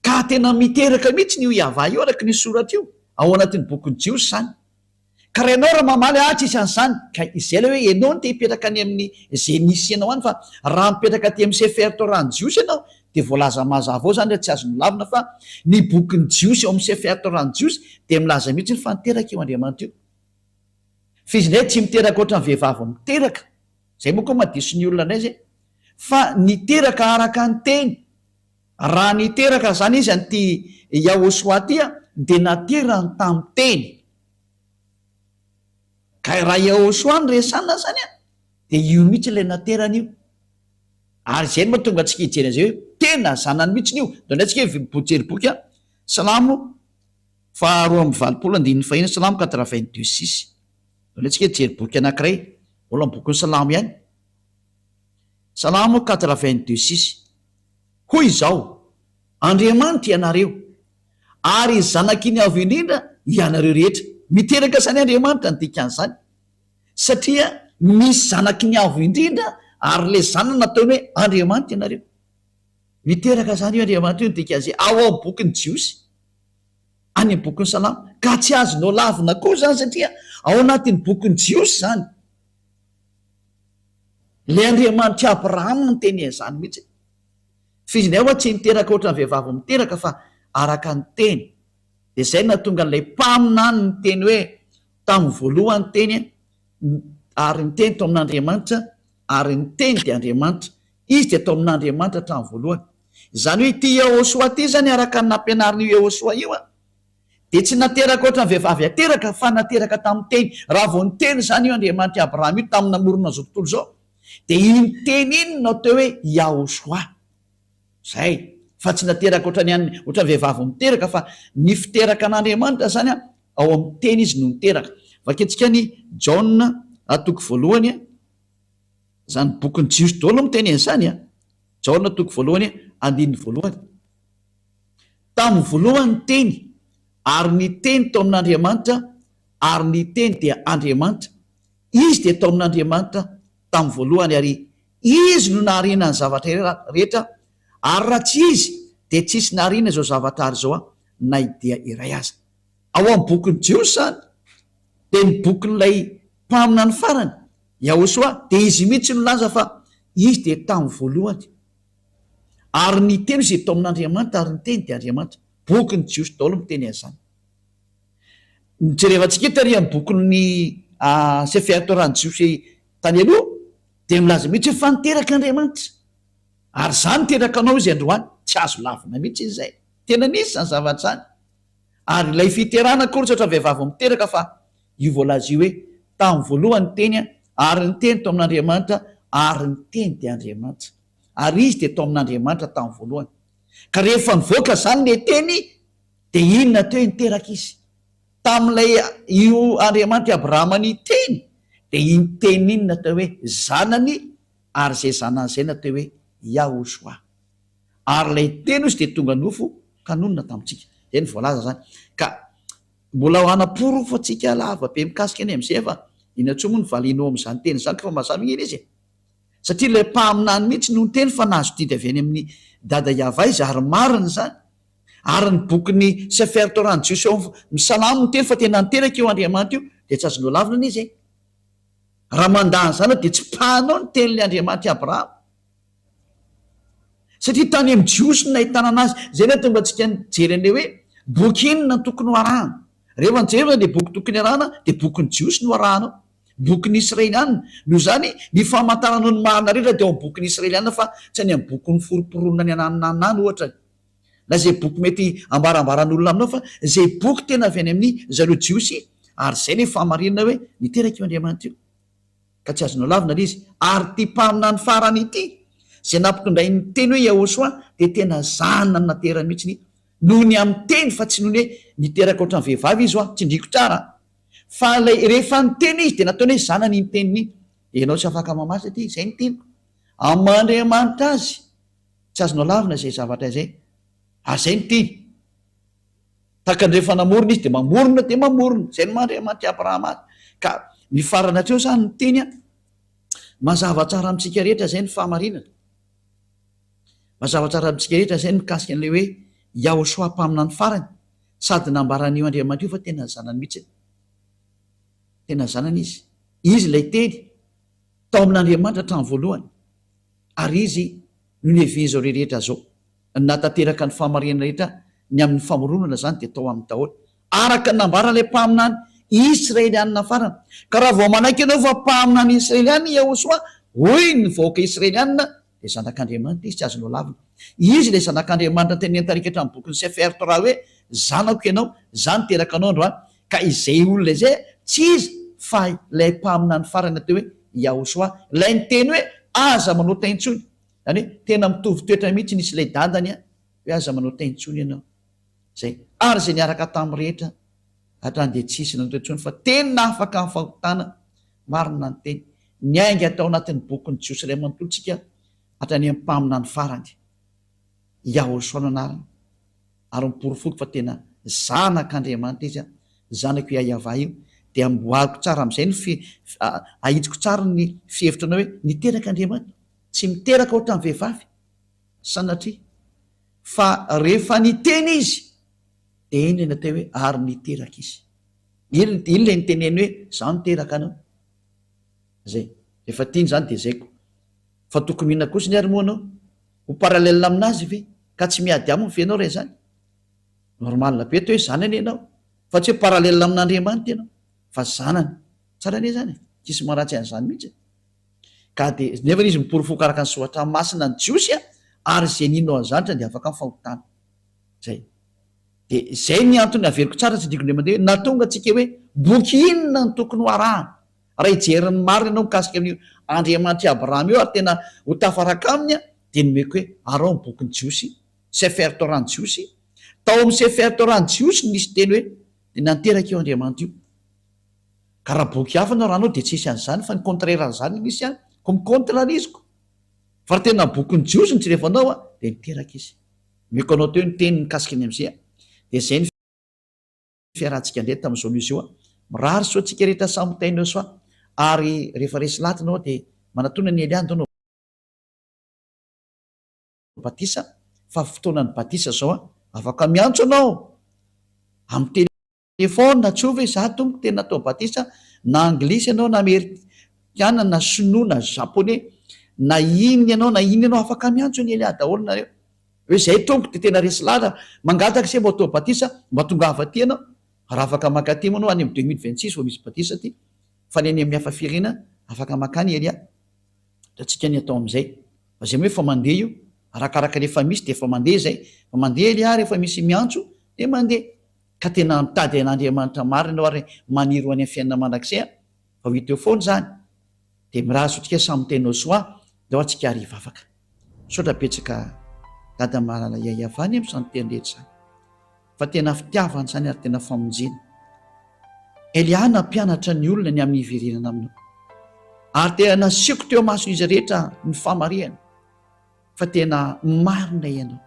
ka tena miteraka mihitsy io Yahava io araka ny soratra io ao anatin'ny bokyny Jiosy zany, ka raha ianao raha mamaly tsy isy an'izany, ka izay le hoe ianao no te hipetraka any amin'ny zay nisy ianao any, fa raha mipetraka ty amin'ny Sefer Torah-ny Jiosy ianao de voalaza mazava ao zany tsy azo milavina fa ny bokyny Jiosy ao amin'ny Sefer Torah-ny Jiosy de milaza mihitsy ny fa niteraka io Andriamanitra io. Fa izy indray tsy miteraka ohatran'ny vehivavy miteraka, zay moa koa mahadiso ny olona indray zay, fa niteraka araka ny teny, raha niteraka zany izy an'ity Yahosoa ty de naterany tamin'ny teny, ka raha Yahosoa ny resana zany de io mihitsy ilay naterana io, ary zay no mahatonga antsika hijery an'izay hoe tena zanany mihitsy io. Do antsika bojery boky Salamo 2:25, Salamo 82:6, do antsika hijery boky anankiray mbola ny bokyny Salamo ihany, Salamo 82:6, hoy izao Andriamanitra ianareo ary zanakiny avo indrindra ianareo rehetra, miteraka zany Andriamanitra ny dikan'izany, satria misy zanakiny avo indrindra ary le zanany nataony hoe Andriamanitra ianareo, miteraka zany io Andriamanitra io ny dikan'izay ao amin'ny bokyny Jiosy, any bokyny salama ka tsy azonao lavina koa zany satria ao anatin'ny bokyny jiosy zany le Andriamanitra Abrahama ny teny zany mihitsy fizinay oa tsy niteraka ohatra ny vehivavy miteraka fa araka ny teny de zay na tonga n'lay mpaminany ny teny hoe tamin'ny voalohany teny ary ny teny tao amin'Andriamanitra ary ny teny de Andriamanitra izy de tao amin'Andriamanitra hatramin'ny voalohany zany hoe ity Yehosoa ty zany araka ny nampianarin'io Yehosoa io de tsy nateraka ohatra ny vehivavy ateraka fa nateraka tamin'ny teny raha vao ny teny zany io Andriamanitra Abrahama io tamin'ny namorona zao tontolo zao de iny teny iny no atao hoe Yehosoa zay fa tsy nateraka ohatra ny vehivavy miteraka fa ny fiteraka an'Andriamanitra zany ao amin'ny teny izy no niteraka vaketsika ny Jaona atoko voalohany zany bokyny jiosy daholo miteny zany Jaona atoko voalohany andininy voalohany tamin'ny voalohany teny ary ny teny tao amin'Andriamanitra ary ny teny dia Andriamanitra izy de tao amin'Andriamanitra tamin'ny voalohany ary izy no naharina ny zavatra rehetra ary raha tsy izy de tsisy naharina zao zavatra ary zao na idea iray aza ao amin'ny bokyny jiosy zany de ny bokin'ilay mpamina ny farany Yehosoa de izy mihitsy no laza fa izy de tamin'ny voalohany ary ny teny izy tao amin'Andriamanitra ary ny teny de Andriamanitra bokyny jiosy daholo miteny azany jerevantsika tary amin'ny bokyny Sefer Torah jiosy tany aloha de milaza mihitsy hoe fa niteraka Andriamanitra ary zany niteraka anao izy androany tsy azo lavina mihitsy izy zay tena nisy zany zavatra zany ary ilay fiterana kory tsy ohatra vehivavy miteraka fa io voalaza io hoe tamin'ny voalohany teny ary ny teny tao amin'Andriamanitra ary ny teny de Andriamanitra ary izy de tao amin'Andriamanitra tamin'ny voalohany ka rehefa nivoaka zany le teny de inona teo niteraka izy tamin'ilay io Andriamanitra Abrahama ny teny de iny teny iny natao hoe zanany ary zay zanany zay natao hoe Yehosoa ary lay teny izy de tonga nofo kanonona tamintsika zay ny voalaza zany ka mbola ho anaporo fa tsika lava be mikasika any am'izay fa inatsoa moa ny valinao am'izany teny zany fa mazava iny izy satria le mpaminany mihitsy no ny teny fa nahazo didy avy any amin'ny dada Yava izy ary mariny zany ary ny bokyny Sefer Torah jiosy misalamo ny teny fa tena niteraka io Andriamanitra io de tsy azonao lavina izy raha mandany zany de tsy pahanao ny tenyle Andriamanitra Abrahama satria tany amin'ny jiosy no nahitana anazy zay ny tonga antsika nijery an'le hoe boky inona tokony ho arahana rehefa nijery de boky tokony arahana de bokyny jiosy no arahanao bokyny Israelianina no zany ny famantaranao ny marina rehetra de ao amin'ny bokyny Israelianina fa tsy any amin'ny bokyny foroporonona ny anananany ohatra na zay boky mety ambarambaran'olona aminao fa zay boky tena avy any amin'ny zareo jiosy ary zay ny fahamarinana hoe niteraka io Andriamanitra io ka tsy azonao lavina le izy ary ty mpamina ny farany ity zay nampitondray ny teny hoe Yehosoa de tena zanany naterany mihitsy noho ny amin'ny teny fa tsy noho ny hoe niteraka ohatran'ny vehivavy izy tsy ndriko tsara fa lay rehefa ny teny izy de nataony hoe zanany ny teniny de ianao tsy afaka mamasy aty zay ny teniko amin'Andriamanitra azy tsy azonao lavina zay zavatra zay zay ny teny taka ny rehefa namorona izy de mamorona zay ny Andriamanitra Abrahama azy ka ny farana atreo zany ny teny mazava tsara amitsika rehetra zay ny fahamarinana mazava tsara amitsika rehetra zay ny mikasika an'le hoe Yehosoa mpamina ny farany sady nambaran'io Andriamanitra io fa tena zanany mihitsy tena zanany izy lay teny tao amin'Andriamanitra hatramin'ny voalohany ary izy no neviny zao rehetra zao natateraka ny fahamarinana rehetra ny amin'ny famoronana zany de tao amin'ny daholo araka ny nambara lay mpaminany Israelianina farany ka raha vao manaiky anao fa mpaminany Israelianina Yehosoa hoy ny vahoaka Israelianina de zanak'Andriamanitra izy tsy azonao lavina izy le zanak'Andriamanitra teny antarika hatramin'ny bokyny Sefer Torah hoe zanako ianao zany teraka anao androany ka izay olona izay tsy izy fa lay mpaminany farany atao hoe Yehosoa lay ny teny hoe aza manao taintsony zany hoe tena mitovy toetra mihitsy nisy lay dadany hoe aza manao taintsony ianao zay ary zay niaraka tamin'ny rehetra hatrany de tsisy nanotaintsony fa tena afaka ny fahotana marina ny teny ny aingy atao anatin'ny bokyny jiosy ray manontolotsika hatrany amin'ny mpamina ny farany Yehosoa no anarany ary miporofoky fa tena zanak'Andriamanitra izy zanako Yava io de amboariko tsara am'izay ny ahitsiko tsara ny fihevitra anao hoe niteraka Andriamanitra tsy miteraka ohatran'ny vehivavy sanatria fa rehefa ny teny izy de iny le natao hoe ary niteraka izy. Iny le niteneny hoe za niteraka anao zay efa tiany zany de zaiko fa tokony mihina kosa ny ary moa anao ho paralelina aminazy ve ka tsy miady aminy fenao re zany normal be to hoe zanany ianao fa tsy hoe paralelina amin'Andriamanitra ianao fa zanany tsara ne zany tsisy maratsy an'izany mihitsy ka de nefa izy miporofoka araka ny soatra masina ny jiosy ary zay ninao anzanitra de afaka mifahotana zay de zay ny antony averiko tsara tsy dikony mandeha hoe natonga atsika hoe boky inona ny tokony ho arahana raha ijerin'ny marina ianao mikasika amin'ny Andriamanitra Abrahama eo ary tena ho tafaraka aminy de nomeko hoe arao ny bokyny jiosy Sefer Torah ny jiosy tao amin'ny Sefer Torah ny jiosy nisy teny hoe de nanteraka eo Andriamanitra io ka raha boky hafa anao raha anao de tsisy an'izany fa ny contraire an'izany misy any ko micontrariziko fa raha tena bokyny jiosy ny jirefanao de niteraka izy meko anao teo ny teny mikasika ny am'izay de zay ny fiarahantsika ndeha tamin'izao misy io mirary so atsika rehetra samy tainao soa ary rehefa resy latinao de manatona ny Eliany nao batisa fa fotoanany batisa zao afaka miantso anao amin'ny telefona na tsova za tombo tena natao batisa na anglisy ianao na amerikana na sinoa na japonais na iny ianao na iny ianao afaka miantso ny Eliany daholo nareo hoe zay tombo de tena resy lata mangataka se mba atao batisa mba tonga avaty anao raha afaka makaty manao any amin'ny 2026 vo misy batisa ty fa neny amin'ny hafa firina afaka makany Elia da tsika ny atao am'izay fa zay hoe fa mandeha io arakaraka rehefa misy de efa mandeha zay fa mandeha Elia rehefa misy miantso de mandeha ka tena mitady an'Andriamanitra marina ianao ary maniry ho any amin'ny fiainana mandrakizay fa hita eo foana zany de mirazo tsika samy tenao soa de ao atsika ariva afaka sotra betsaka dada malala iayavany am'izany teny rehetra zany fa tena fitiavany zany ary tena famonjena Elia nampianatra ny olona ny amin'ny hiverenana aminao ary tena nasiako teo maso izy rehetra ny famarihana fa tena marina ianao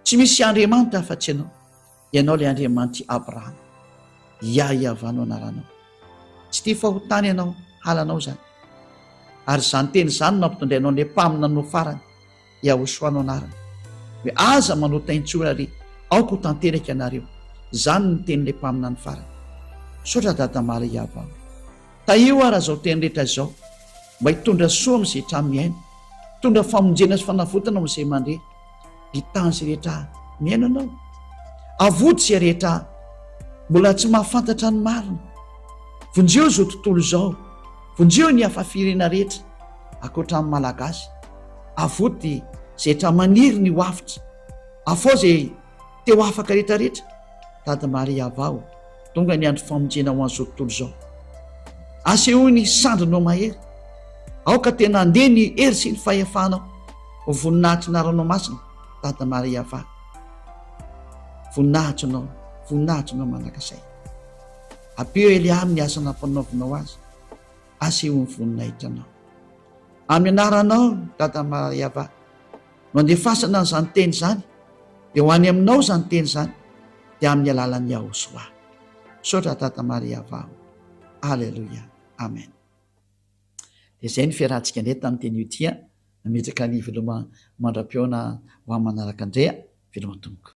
tsy misy Andriamanitra fa tsy ianao le Andriamanitra Abrahama iaiavanao anaranao tsy tia fahotany ianao halanao zany ary zany teny zany nampitondrainao le mpamina no farany iahosoanao anarana hoe aza manotaintsora ry aoko ho tanteraka ianareo zany ny teny le mpamina ny farany sotra dada mala iavao taio ara zao teny rehetra zao mba hitondra soa am'izay tramiaina hitondra famonjena sy fanafotana am'izay mandeha hitany zay rehetra miainanao avody zay rehetra mbola tsy mahafantatra ny marina vonjeo zao tontolo zao vonjeo ny hafafirena rehetra akoatra amin'ny malagasy avody zay rehetra maniry ny hoafitra afao zay teo afaka rehetrarehetra dada Maria avao tonga ny andro famonjena ho an'izao tontolo zao aseho ny sandrinao mahery aoka tena andeha ny hery sy ny fahefanao ho voninahitry na ranomasina dada Maria ava voninahitrinao manakasay apeo Elia amin'ny asa nampanaovinao azy aseho ny voninahitranao amin'ny anaranao dada Maria ava no andefasana n'izany teny zany de ho any aminao zany teny zany de amin'ny alalan'ny Ahosoa sotra dada Maria vao alleluia amen de zay ny fiarahantsika ndeha tamin'ny teny io tia nametraka ny veloma mandram-peona ho amin'ny manaraka andrea veloma tomoko